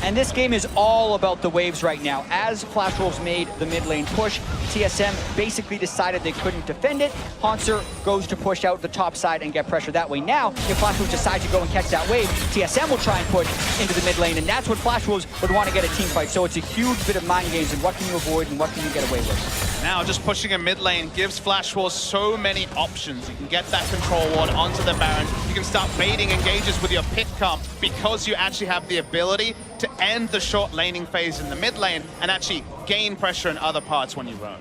And this game is all about the waves right now. As Flash Wolves made the mid lane push, TSM basically decided they couldn't defend it. Haunter goes to push out the top side and get pressure that way. Now, if Flash Wolves decide to go and catch that wave, TSM will try and push into the mid lane, and that's what Flash Wolves would want to get a team fight. So it's a huge bit of mind games, and what can you avoid and what can you get away with? Now just pushing a mid lane gives Flash Wolves so many options. You can get that control ward onto the Baron. You can start baiting engages with your pick comp because you actually have the ability to end the short laning phase in the mid lane and actually gain pressure in other parts when you roam.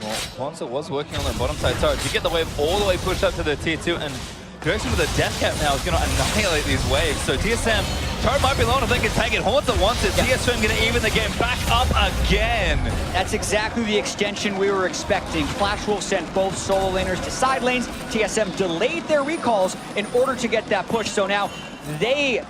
Well, Haunter was working on the bottom side turret to get the wave all the way pushed up to the tier 2, and Bjergsen with a death cap now is going to annihilate these waves. So TSM, turret might be long if they can take it. Haunter wants it. Yeah. TSM going to even the game back up again. That's exactly the extension we were expecting. Flash Wolves sent both solo laners to side lanes. TSM delayed their recalls in order to get that push. So now they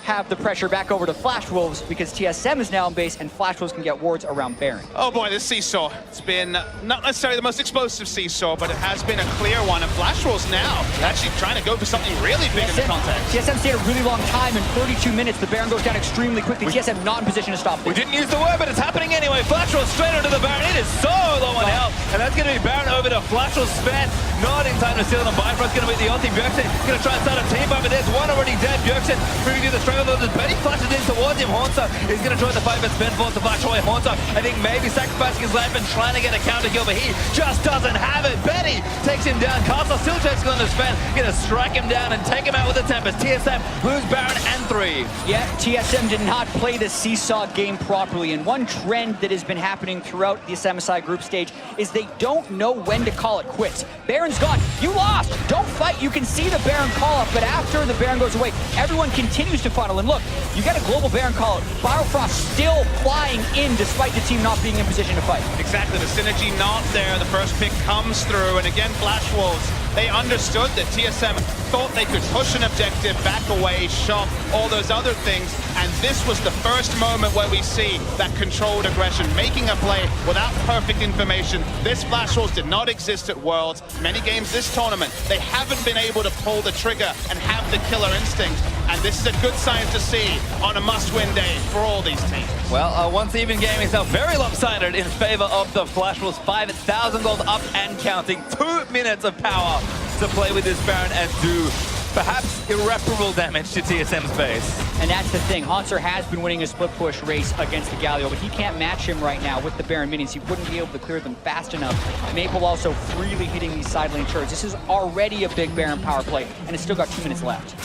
have the pressure back over to Flash Wolves because TSM is now in base and Flash Wolves can get wards around Baron. Oh boy, this seesaw. It's been not necessarily the most explosive seesaw, but it has been a clear one. And Flash Wolves now actually trying to go for something really big in the context. TSM stayed a really long time. In 32 minutes, the Baron goes down extremely quickly. TSM not in position to stop this. We didn't use the word, but it's happening anyway. Flash Wolves straight onto the Baron. It is so low on health. And that's going to be Baron over to Flash Wolves Sven. Not in time to steal them. Bifrost going to be the ulti. Bjergsen going to try and start a team fight, but there's one already dead. Bjergsen moving to the struggle. There's Betty flashes in towards him. Haunter is going to join the fight, but Sven forced to flash away. Haunter, I think maybe sacrificing his life and trying to get a counter kill, but he just doesn't have it. Betty takes takes him down. Castle still chasing on the Sven. Gonna strike him down and take him out with a Tempest. TSM lose Baron and 3. Yeah, TSM did not play the seesaw game properly, and one trend that has been happening throughout this MSI group stage is they don't know when to call it quits. Baron's gone. You lost. Don't fight. You can see the Baron call up, but after the Baron goes away, everyone continues to funnel. And look, you got a global Baron call up. Firefrost still flying in despite the team not being in position to fight. Exactly, the synergy not there. The first pick comes through, and again, Flash Wolves, they understood that TSM thought they could push an objective, back away, shop, all those other things, and this was the first moment where we see that controlled aggression, making a play without perfect information. This Flash Wolves did not exist at Worlds. Many games this tournament, they haven't been able to pull the trigger and have the killer instinct, and this is a good sign to see on a must-win day for all these teams. Well, once even game is now very lopsided in favor of the Flash Wolves. 5,000 gold up and counting. 2 minutes of power to play with this Baron and do perhaps irreparable damage to TSM's base. And that's the thing. Haunter has been winning a split push race against the Galio, but he can't match him right now with the Baron minions. He wouldn't be able to clear them fast enough. Maple also freely hitting these side lane turrets. This is already a big Baron power play, and it's still got 2 minutes left.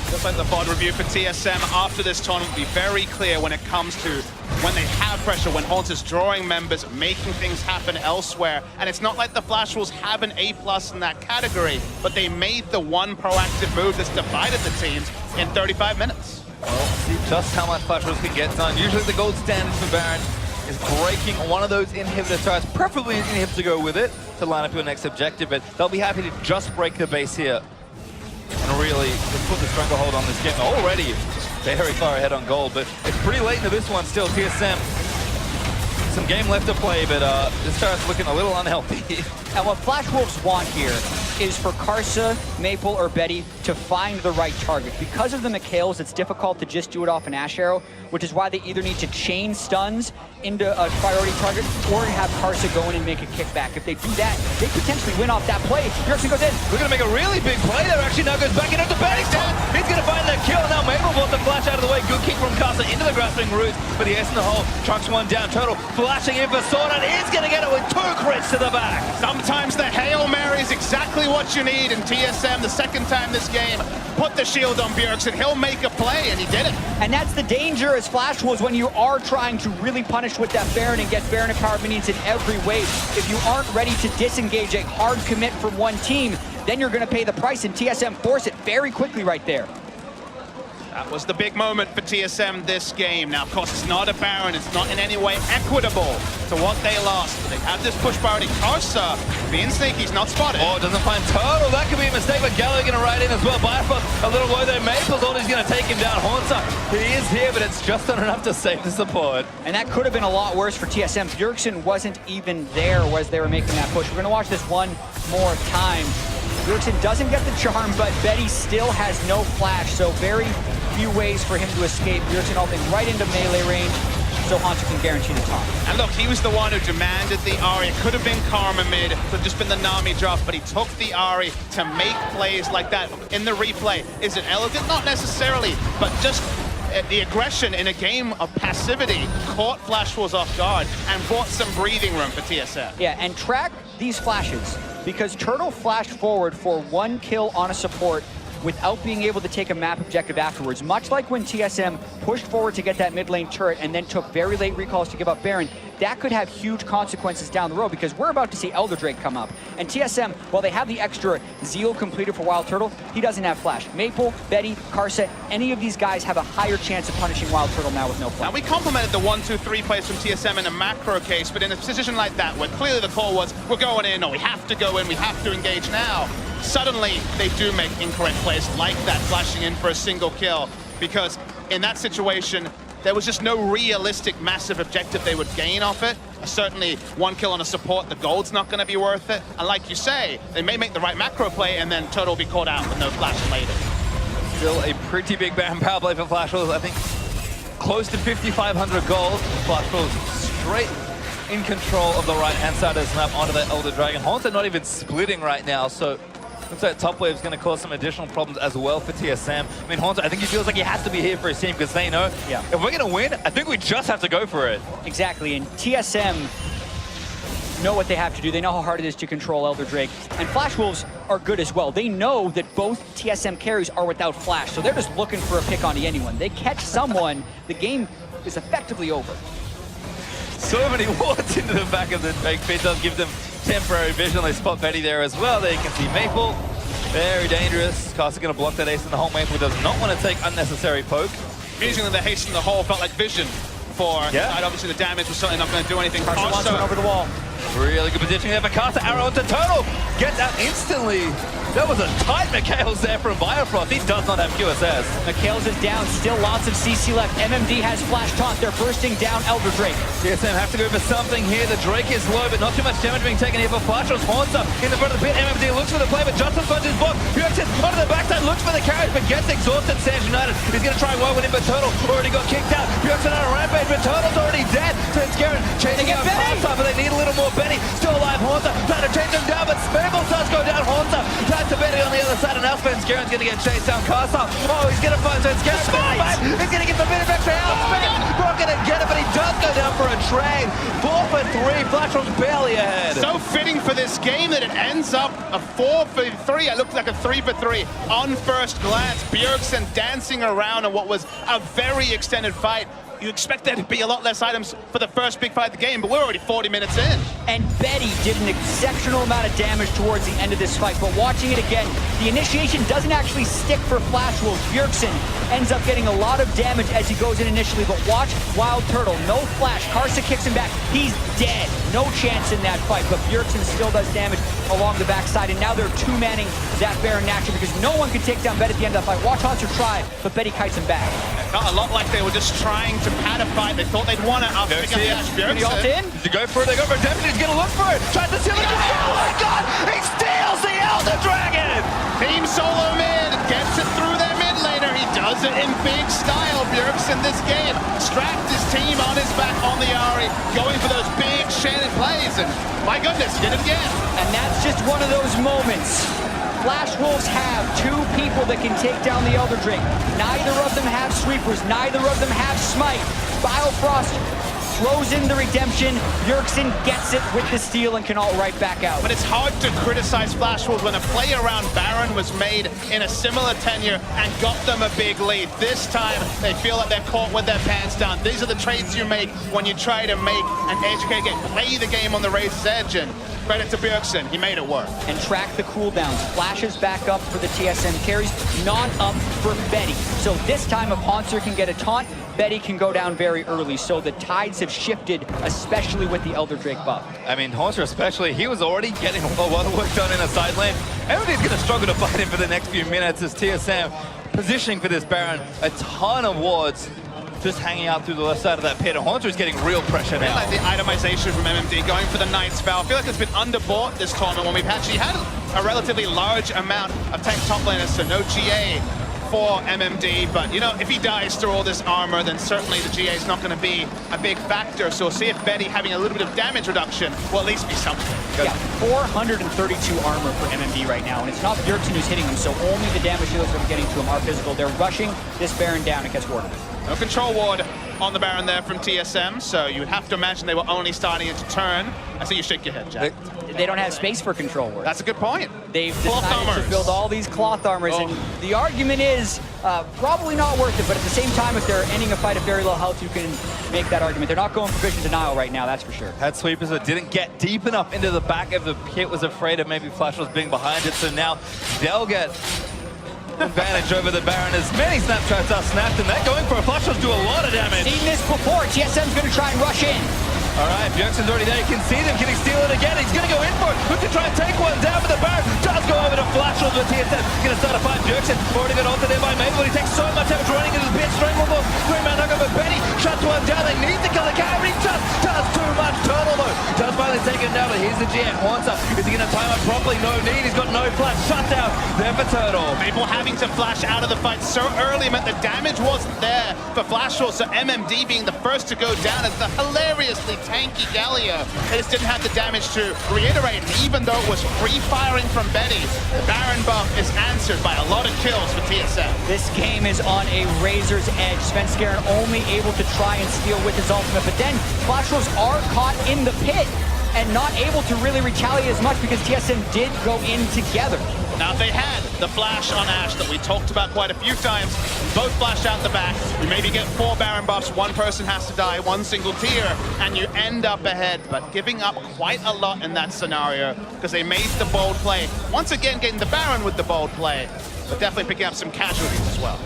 Just like the VOD review for TSM after this tournament, be very clear when it comes to when they have pressure, when Haunter's drawing members, making things happen elsewhere. And it's not like the Flash Wolves have an A+ in that category, but they made the one proactive move that's divided the teams in 35 minutes. Well, see just how much Flash Wolves can get done. Usually the gold standard for Baron is breaking one of those inhibitor turrets, preferably an inhibitor to go with it, to line up your next objective, but they'll be happy to just break the base here and really put the stranglehold on this game. Already very far ahead on gold, but it's pretty late into this one still. TSM, some game left to play, but this starts looking a little unhealthy. And what Flash Wolves want here is for Karsa, Maple, or Betty to find the right target. Because of the Mikhails, it's difficult to just do it off an Ash Arrow, which is why they either need to chain stuns into a priority target or have Karsa go in and make a kickback. If they do that, they potentially win off that play. Bjergsen goes in. We're going to make a really big play there. Actually now goes back into the Betty. He's going to find that kill. Now Maple wants to flash out of the way. Good kick from Karsa into the grasping roots, but the ace in the hole. Trunks one down. Turtle flashing in for Sword, and he's going to get it with 2 crits to the back. Sometimes the Hail Mary is exactly what you need in TSM. The second time this game, put the shield on Bjergsen. He'll make a play, and he did it. And that's the danger as Flash Wolves when you are trying to really punish with that Baron and get Baron empowered minions in every wave. If you aren't ready to disengage a hard commit from one team, then you're going to pay the price, and TSM force it very quickly right there. That was the big moment for TSM this game. Now, of course, it's not a Baron. It's not in any way equitable to what they lost. They have this push priority. Karsa being sneaky, he's not spotted. Oh, doesn't find Turtle. That could be a mistake, but Gallo going to ride in as well. Bifrost a little low there. Maple's always going to take him down. Haunter, he is here, but it's just not enough to save the support. And that could have been a lot worse for TSM. Bjergsen wasn't even there as they were making that push. We're going to watch this one more time. Bjergsen doesn't get the charm, but Betty still has no flash, so very few ways for him to escape. Bjergsen ulting right into melee range, so Haunter can guarantee the top. And look, he was the one who demanded the Ahri. It could have been Karma mid, could have just been the Nami drop, but he took the Ahri to make plays like that. In the replay, is it elegant? Not necessarily, but just the aggression in a game of passivity caught Flash Wolves off guard and brought some breathing room for TSM. Yeah, and track these flashes, because Turtle flashed forward for 1 kill on a support without being able to take a map objective afterwards. Much like when TSM pushed forward to get that mid lane turret and then took very late recalls to give up Baron, that could have huge consequences down the road, because we're about to see Elder Drake come up. And TSM, while they have the extra Zeal completed for Wild Turtle, he doesn't have flash. Maple, Betty, Karsa, any of these guys have a higher chance of punishing Wild Turtle now with no flash. Now, we complimented the 1-2-3 plays from TSM in a macro case, but in a position like that, where clearly the call was, we're going in, or we have to go in, we have to engage now, suddenly they do make incorrect plays like that, flashing in for a single kill, because in that situation, there was just no realistic massive objective they would gain off it. Certainly 1 kill on a support, the gold's not going to be worth it. And like you say, they may make the right macro play and then Turtle will be caught out with no flash later. Still a pretty big Baron power play for Flash Wolves. I think close to 5,500 gold. Flash Wolves straight in control of the right-hand side of the snap onto that Elder Dragon. Haunter not even splitting right now, so looks like top wave is going to cause some additional problems as well for TSM. I mean, Haunter, I think he feels like he has to be here for his team, because they know if we're going to win, I think we just have to go for it. Exactly, and TSM know what they have to do. They know how hard it is to control Elder Drake. And Flash Wolves are good as well. They know that both TSM carries are without Flash, so they're just looking for a pick on anyone. They catch someone, the game is effectively over. So many wards into the back of the Drake pit does give them temporary vision. They spot Betty there as well. There you can see Maple. Very dangerous. Caster going to block that ace in the hole. Maple does not want to take unnecessary poke. Amusingly, the haste in the hole felt like vision for Side. Obviously, the damage was certainly not going to do anything. Carson wants one over the wall. Really good positioning there for Caster. Arrow into Turtle. Gets out instantly. That was a tight Mikhails there from Biofrost. He does not have QSS. Mikhails is down. Still lots of CC left. MMD has Flash Taunt. They're bursting down Elder Drake. TSM have to go for something here. The Drake is low, but not too much damage being taken here for Flash. Haunts up in the front of the pit. MMD looks for the play, but Justin punches block. Bjergsen onto the backside, looks for the carry, but gets exhausted. Sands United is going to try one with him, but Turtle already got kicked out. Bjergsen on a rampage, but Turtle's already dead. Sanskaren chasing out Haunts, but they need a little more Benny. Still alive, Haunts trying to chase him down, but Spamble does go down. Haunts tries to Benny on the other side, and now Sanskaren's going to get chased down. Caster, oh, he's going to find Sanskaren. He's going to get the bit of extra health. Not going to get it, but he does go down for a trade. 4 for 3. Flash was barely ahead. So fitting for this game that it ends up a 4 for 3. It looked like a 3 for 3 on first glance. Bjergsen dancing around in what was a very extended fight. You expect there to be a lot less items for the first big fight of the game, but we're already 40 minutes in. And Betty did an exceptional amount of damage towards the end of this fight, but watching it again, the initiation doesn't actually stick for Flash Wolves. Bjergsen ends up getting a lot of damage as he goes in initially, but watch Wild Turtle, no flash. Karsa kicks him back. He's dead. No chance in that fight, but Bjergsen still does damage along the backside, and now they're two-manning that Baron Nacture because no one can take down Bet at the end of that fight. Watch Hunter try, but Betty kites him back. It felt a lot like they were just trying to pad a fight. They thought they'd want it after picking up the Ash. Can he ult in? Does he go for it? They go for redemption. He's going to look for it. Tries to steal it. Oh my god! He steals the Elder Dragon! Team SoloMid gets it through their mid laner. He does it in big style. Bjergsen this game strapped his team on his back on the Ahri, going for those big Shannon plays, and my goodness, he did it again. And that's just one of those moments. Flash Wolves have two people that can take down the Elder Drake. Neither of them have sweepers. Neither of them have smite. Biofrost throws in the redemption. Bjergsen gets it with the steal and can ult right back out. But it's hard to criticize Flash Wolves when a play around Baron was made in a similar tenure and got them a big lead. This time, they feel like they're caught with their pants down. These are the trades you make when you try to make an educated game, play the game on the razor's edge, and credit to Bjergsen, he made it work. And track the cooldowns. Flashes back up for the TSM carries, not up for Betty. So this time, if Haunter can get a taunt, Betty can go down very early. So the tides have shifted, especially with the Elder Drake buff. I mean, Haunter especially, he was already getting a lot of work done in a side lane. Everybody's going to struggle to fight him for the next few minutes as TSM positioning for this Baron. A ton of wards just hanging out through the left side of that pit. And Haunter's getting real pressure now. I like the itemization from MMD going for the Night Spell. I feel like it's been underbought this tournament when we've actually had a relatively large amount of tank top laners, so no GA for MMD. But, you know, if he dies through all this armor, then certainly the GA is not going to be a big factor. So we'll see if Betty having a little bit of damage reduction will at least be something. Yeah, 432 armor for MMD right now, and it's not Bjergsen who's hitting him, so only the damage dealers that are getting to him are physical. They're rushing this Baron down. It gets warded. No control ward on the Baron there from TSM, so you would have to imagine they were only starting it to turn. I see you shake your head, Jack. They don't have space for control wards. That's a good point. They've decided to build all these cloth armors, and the argument is probably not worth it, but at the same time, if they're ending a fight at very low health, you can make that argument. They're not going for vision denial right now, that's for sure. Had sweepers that didn't get deep enough into the back of the pit, was afraid of maybe Flash was being behind it, so now they'll get advantage over the Baron as many snapshots are snapped, and they're going for a Flash will do a lot of damage. Seen this before. TSM's going to try and rush in. All right, Bjergsen's already there. You can see them. Can he steal it again? He's going to go in for it. Look to try and take one down for the Baron. Does go over to Flash with TSM. Going to start a fight. Bjergsen already got onto there by Maple. He takes so much damage running into the pit. Stranglethorn. Green-Man knock over Betty. Shuts one down. They need to kill the cat, but he just does too much. Turtle, though, does finally take it down, but here's the GM. Haunter. Is he going to time it properly? No need. He's got no flash. Shut down there for Turtle. Maple having to flash out of the fight so early meant the damage wasn't there for Flash Wolves, so MMD being the first to go down as the hilariously tanky Galio. They just didn't have the damage to reiterate, even though it was free firing from Betty. The Baron buff is answered by a lot of kills for TSM. This game is on a razor's edge. Svenskeren only able to try and steal with his ultimate, but then Flash Wolves are caught in the pit. and not able to really retaliate as much because TSM did go in together. Now, if they had the flash on Ashe that we talked about quite a few times, both flashed out the back, we maybe get 4 Baron buffs, one person has to die, one single tier, and you end up ahead, but giving up quite a lot in that scenario because they made the bold play. Once again, getting the Baron with the bold play, but definitely picking up some casualties as well.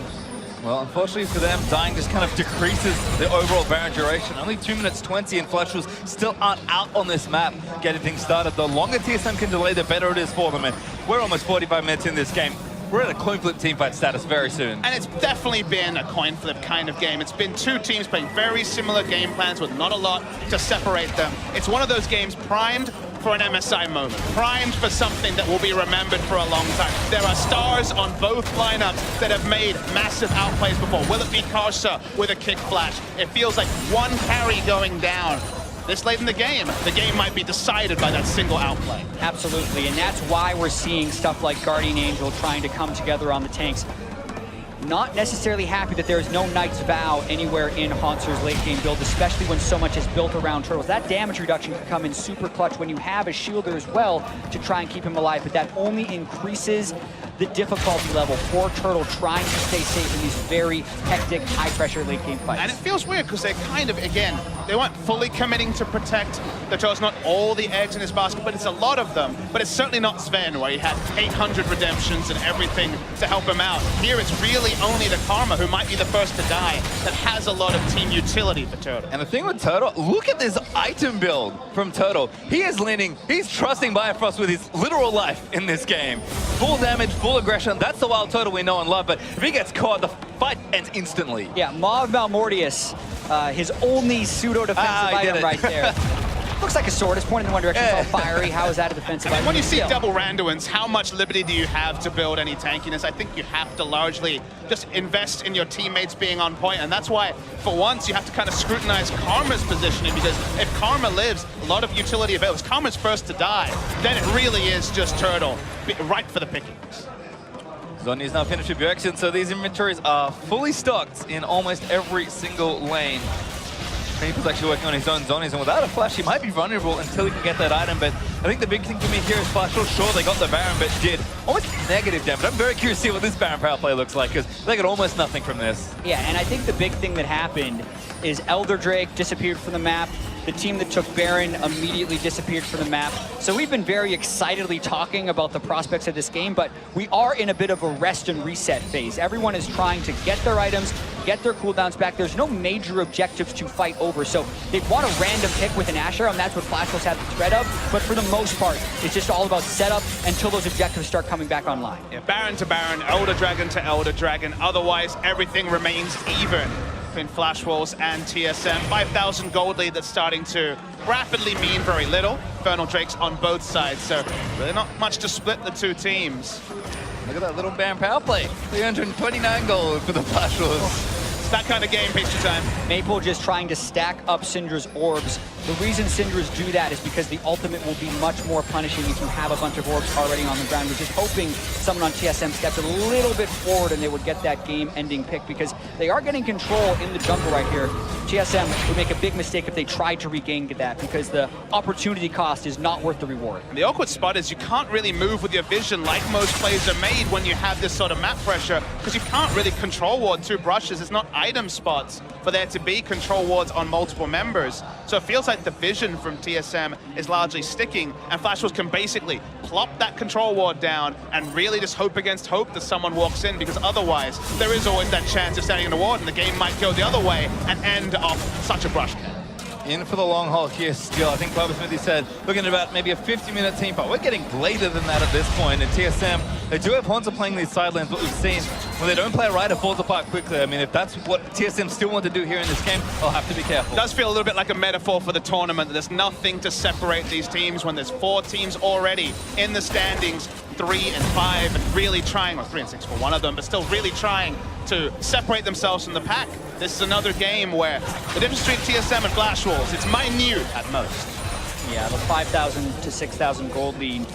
Well, unfortunately for them, dying just kind of decreases the overall Baron duration. Only 2 minutes 20 and Flashwolves still aren't out on this map getting things started. The longer TSM can delay, the better it is for them. And we're almost 45 minutes in this game. We're at a coin flip teamfight status very soon. And it's definitely been a coin flip kind of game. It's been 2 teams playing very similar game plans with not a lot to separate them. It's one of those games primed for an MSI moment, primed for something that will be remembered for a long time. There are stars on both lineups that have made massive outplays before. Will it be Karsa with a kick flash? It feels like one carry going down. This late in the game might be decided by that single outplay. Absolutely, and that's why we're seeing stuff like Guardian Angel trying to come together on the tanks. Not necessarily happy that there is no Knight's Vow anywhere in Hauntzer's late game build, especially when so much is built around Turtles. That damage reduction can come in super clutch when you have a shielder as well to try and keep him alive, but that only increases the difficulty level for Turtle trying to stay safe in these very hectic, high-pressure late-game fights. And it feels weird because they're kind of, again, they weren't fully committing to protect the Turtles, not all the eggs in his basket, but it's a lot of them. But it's certainly not Sven, where he had 800 redemptions and everything to help him out. Here it's really only the Karma, who might be the first to die, that has a lot of team utility for Turtle. And the thing with Turtle, look at this item build from Turtle. He is leaning, he's trusting Bifrost with his literal life in this game. Full damage, full aggression, that's the wild Turtle we know and love, but if he gets caught, the fight ends instantly. Yeah, Mauve Malmortius, his only pseudo-defensive item right there. Looks like a sword. It's pointing in one direction. It's all fiery. How is that a defensive item? When you see double Randuins, how much liberty do you have to build any tankiness? I think you have to largely just invest in your teammates being on point, and that's why, for once, you have to kind of scrutinize Karma's positioning, because if Karma lives, a lot of utility available. If Karma's first to die, then it really is just Turtle, right for the pickings. Zhonya's now finished with Bjergsen, so these inventories are fully stocked in almost every single lane. People's actually working on his own zonies, and without a flash, he might be vulnerable until he can get that item. But I think the big thing for me here is Flash. Sure, they got the Baron, but did almost negative damage. I'm very curious to see what this Baron power play looks like, because they got almost nothing from this. Yeah, and I think the big thing that happened is Elder Drake disappeared from the map. The team that took Baron immediately disappeared from the map. So we've been very excitedly talking about the prospects of this game, but we are in a bit of a rest and reset phase. Everyone is trying to get their items, get their cooldowns back. There's no major objectives to fight over. So they want a random pick with an Asher, and that's what Flashwolves have the threat of. But for the most part, it's just all about setup until those objectives start coming back online. Yeah, Baron to Baron, Elder Dragon to Elder Dragon. Otherwise, everything remains even between Flashwolves and TSM. 5,000 gold lead that's starting to rapidly mean very little. Infernal Drakes on both sides, so really not much to split the two teams. Look at that little Baron power play. 329 gold for the Flashwolves. It's that kind of game, picture time. Maple just trying to stack up Syndra's orbs. The reason Syndras do that is because the ultimate will be much more punishing if you have a bunch of orbs already on the ground. We're just hoping someone on TSM steps a little bit forward and they would get that game-ending pick, because they are getting control in the jungle right here. TSM would make a big mistake if they tried to regain that, because the opportunity cost is not worth the reward. And the awkward spot is you can't really move with your vision like most plays are made when you have this sort of map pressure, because you can't really control ward 2 brushes. It's not item spots for there to be control wards on multiple members. So it feels like the vision from TSM is largely sticking, and Flashwolves can basically plop that control ward down and really just hope against hope that someone walks in, because otherwise there is always that chance of standing in the ward and the game might go the other way and end off such a brush kill. In for the long haul here still. I think Bobby Smithy said, looking at about maybe a 50-minute team fight. We're getting later than that at this point. And TSM, they do have Haunter playing these side lanes. What we've seen, when they don't play right, it falls apart quickly. I mean, if that's what TSM still want to do here in this game, I'll have to be careful. It does feel a little bit like a metaphor for the tournament. There's nothing to separate these teams when there's 4 teams already in the standings, 3 and 5, and really trying, or 3 and 6 for one of them, but still really trying to separate themselves from the pack. This is another game where the difference between TSM and Flashwolves, it's minute at most. Yeah, the 5,000 to 6,000 gold lead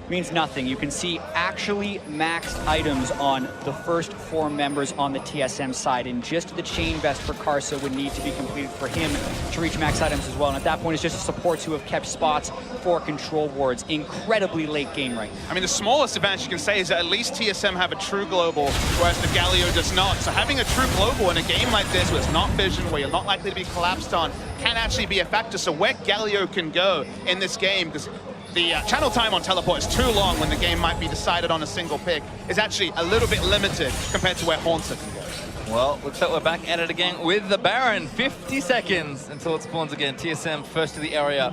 means nothing. You can see actually maxed items on the first 4 members on the TSM side, and just the chain vest for Karsa would need to be completed for him to reach max items as well. And at that point, it's just the supports who have kept spots for control wards. Incredibly late game right now. I mean, the smallest advantage you can say is that at least TSM have a true global, whereas the Galio does not. So having a true global in a game like this, where it's not vision, where you're not likely to be collapsed on, can actually be a factor. So where Galio can go in this game, because the channel time on teleport is too long when the game might be decided on a single pick, is actually a little bit limited compared to where Haunter can go. Well, looks like we're back at it again with the Baron. 50 seconds until it spawns again. TSM first to the area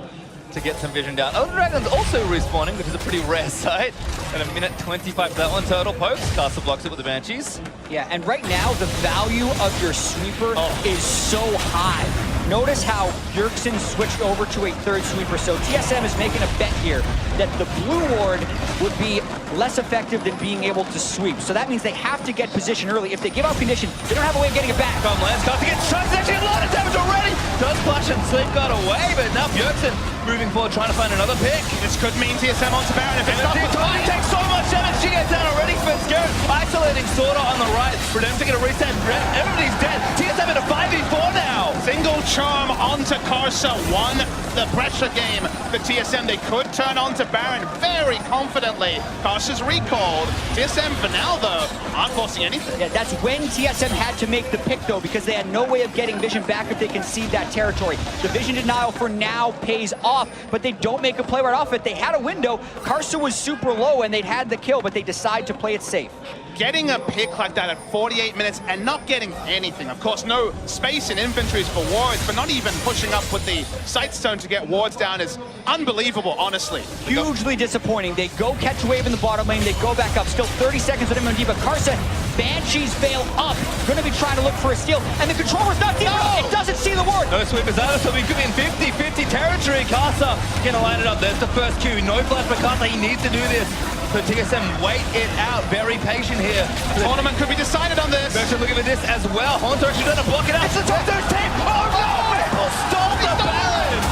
to get some vision down. Elder Dragon's also respawning, which is a pretty rare sight. And a minute 25 for that one. Turtle pokes. Castle blocks it with the Banshees. Yeah, and right now, the value of your sweeper is so high. Notice how Bjergsen switched over to a third sweeper. So TSM is making a bet here that the blue ward would be less effective than being able to sweep. So that means they have to get position early. If they give out condition, they don't have a way of getting it back. From Lanscott to get shot. There's actually a lot of damage already. Does Flash and Sleep got away, but now Bjergsen moving forward, trying to find another pick. This could mean TSM onto Baron if it's not with It takes so much damage. She gets down already. Scared. Isolating Sorta on the right. Redemption gonna reset. Everybody's dead. TSM in a 5v4 now. Single charm onto Karsa won the pressure game for TSM. They could turn onto Baron very confidently. Karsa's recalled. TSM for now, though, aren't forcing anything. Yeah, that's when TSM had to make the pick, though, because they had no way of getting vision back if they concede that territory. The vision denial for now pays off, but they don't make a play right off it. They had a window. Karsa was super low, and they'd had the kill, but they decide to play it safe. Getting a pick like that at 48 minutes and not getting anything. Of course, no space in inventories for wards, but not even pushing up with the Sightstone to get wards down is unbelievable, honestly. Hugely disappointing. They go catch wave in the bottom lane. They go back up. Still 30 seconds with MMD, but Karsa, Banshees veil up. Going to be trying to look for a steal, and the controller's not deep enough. It doesn't see the ward. No sweepers out, so we could be in 50-50 territory. Karsa gonna line it up. There's the first Q. No flash for Karsa. He needs to do this. So TSM wait it out, very patient here. The tournament could be decided on this. Bergson looking for this as well. Haunter actually done a block it out. It's the top 13. Oh no! Maple stole the Baron!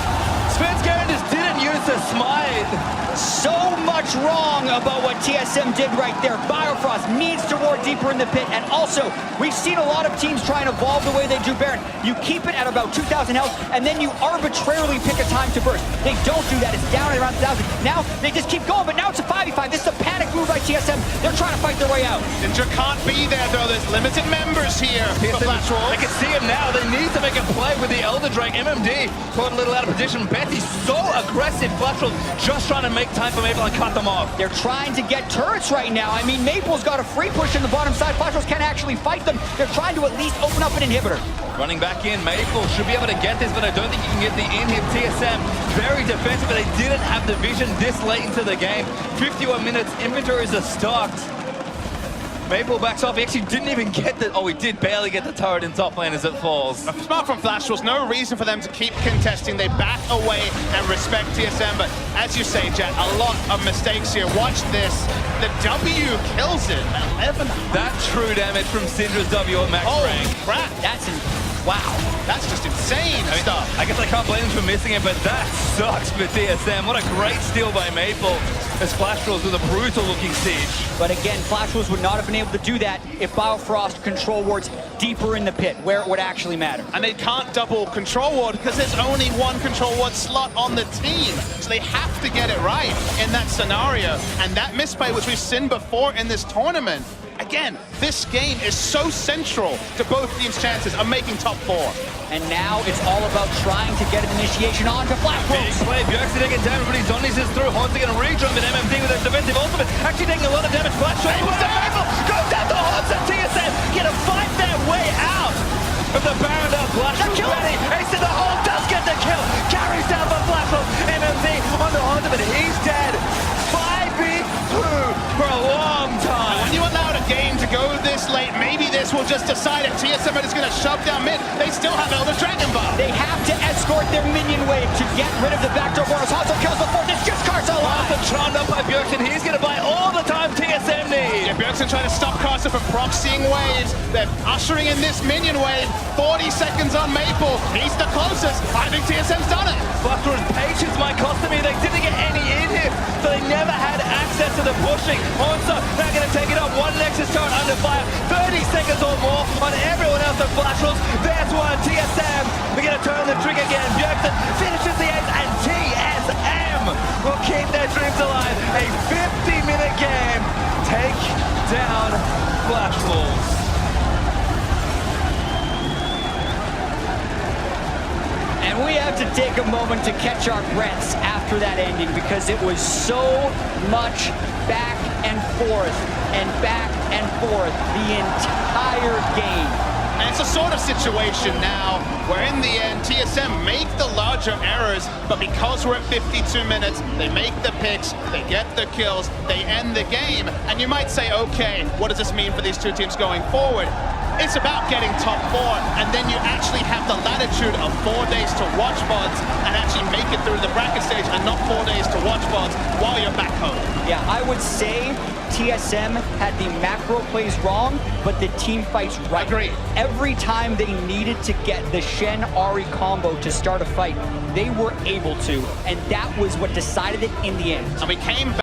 Svenskeren just didn't use the smite. So much wrong about what TSM did right there. Biofrost needs to ward deeper in the pit, and also, we've seen a lot of teams try and evolve the way they do Baron. You keep it at about 2,000 health, and then you arbitrarily pick a time to burst. They don't do that. It's down at around 1,000. Now, they just keep going, but now it's a 5v5. This is a panic move by TSM. They're trying to fight their way out. Ninja can't be there, though. There's limited members here for Flash Wolves. They can see him now. They need to make a play with the Elder Drake. MMD caught a little out of position. Betsy's so aggressive. Flash Wolves just trying to make time for Maple and cut them off. They're trying to get turrets right now. I mean, Maple's got a free push in the bottom side. Flash Wolves can't actually fight them. They're trying to at least open up an inhibitor. Running back in, Maple should be able to get this, but I don't think you can get the in-hit. TSM, very defensive, but they didn't have the vision this late into the game. 51 minutes, inventories are stocked. Maple backs off. He actually didn't even get the... Oh, he did barely get the turret in top lane as it falls. Smart from Flash Wolves. No reason for them to keep contesting. They back away and respect TSM. But as you say, Jet, a lot of mistakes here. Watch this. The W kills it. 11. That true damage from Syndra's W at max rank. Crap. Wow. That's just insane stuff. I guess I can't blame them for missing it, but that sucks for TSM. What a great steal by Maple as Flash Wolves with a brutal looking siege. But again, Flash Wolves would not have been able to do that if Biofrost control wards deeper in the pit, where it would actually matter. And they can't double control ward because there's only one control ward slot on the team. So they have to get it right in that scenario. And that misplay, which we've seen before in this tournament, again, this game is so central to both teams' chances of making top 4. And now it's all about trying to get an initiation on to Flash Wolves. Big play, Bjergsen taking damage, but he's done this through. Haunter going to redrum with MMD with a defensive ultimate. Actually taking a lot of damage. Flash Wolves to Maple, goes down to Haunter. TSM gonna fight their way out of the Baron down. Flash Wolves ready. Ace in the hole, does get the kill. Carries down for Flash Wolves. MMD on the Haunter, but he's dead. 5v2 for a long time. When you allow a game to go this late, maybe this will just decide it. TSM is going to shove down mid. They still have Elder Dragon buff. They have to escort their minion wave to get rid of the backdoor bonus. Hanzo kills before this gets Karsa alive. Charmed up by Bjergsen. He's going to buy all the time TSM needs. If Bjergsen trying to stop Carter from proxying waves. They're ushering in this minion wave. 40 seconds on Maple. He's the closest. I think TSM's done it. Fluster's patience might cost them here. They didn't get any in here, so they never had access to the pushing. Honsa now going to take it up. One Nexus turret under fire. 30 seconds or more on everyone else at Flash Rules. There's one. TSM. We're going to turn the trigger again. Bjergsen finishes the ace, and TSM will keep their dreams alive. A 50-minute game. Take down Flash Rules. And we have to take a moment to catch our breaths after that ending because it was so much back and forth the entire game. And it's a sort of situation now where in the end TSM make the larger errors, but because we're at 52 minutes, they make the picks, they get the kills, they end the game. And you might say, okay, what does this mean for these two teams going forward? It's about getting top 4, and then you actually have the latitude of 4 days to watch VODs and actually make it through the bracket stage and not 4 days to watch VODs while you're back home. Yeah, I would say TSM had the macro plays wrong, but the team fights right. Agreed. Every time they needed to get the Shen-Ari combo to start a fight, they were able to, and that was what decided it in the end. And we came back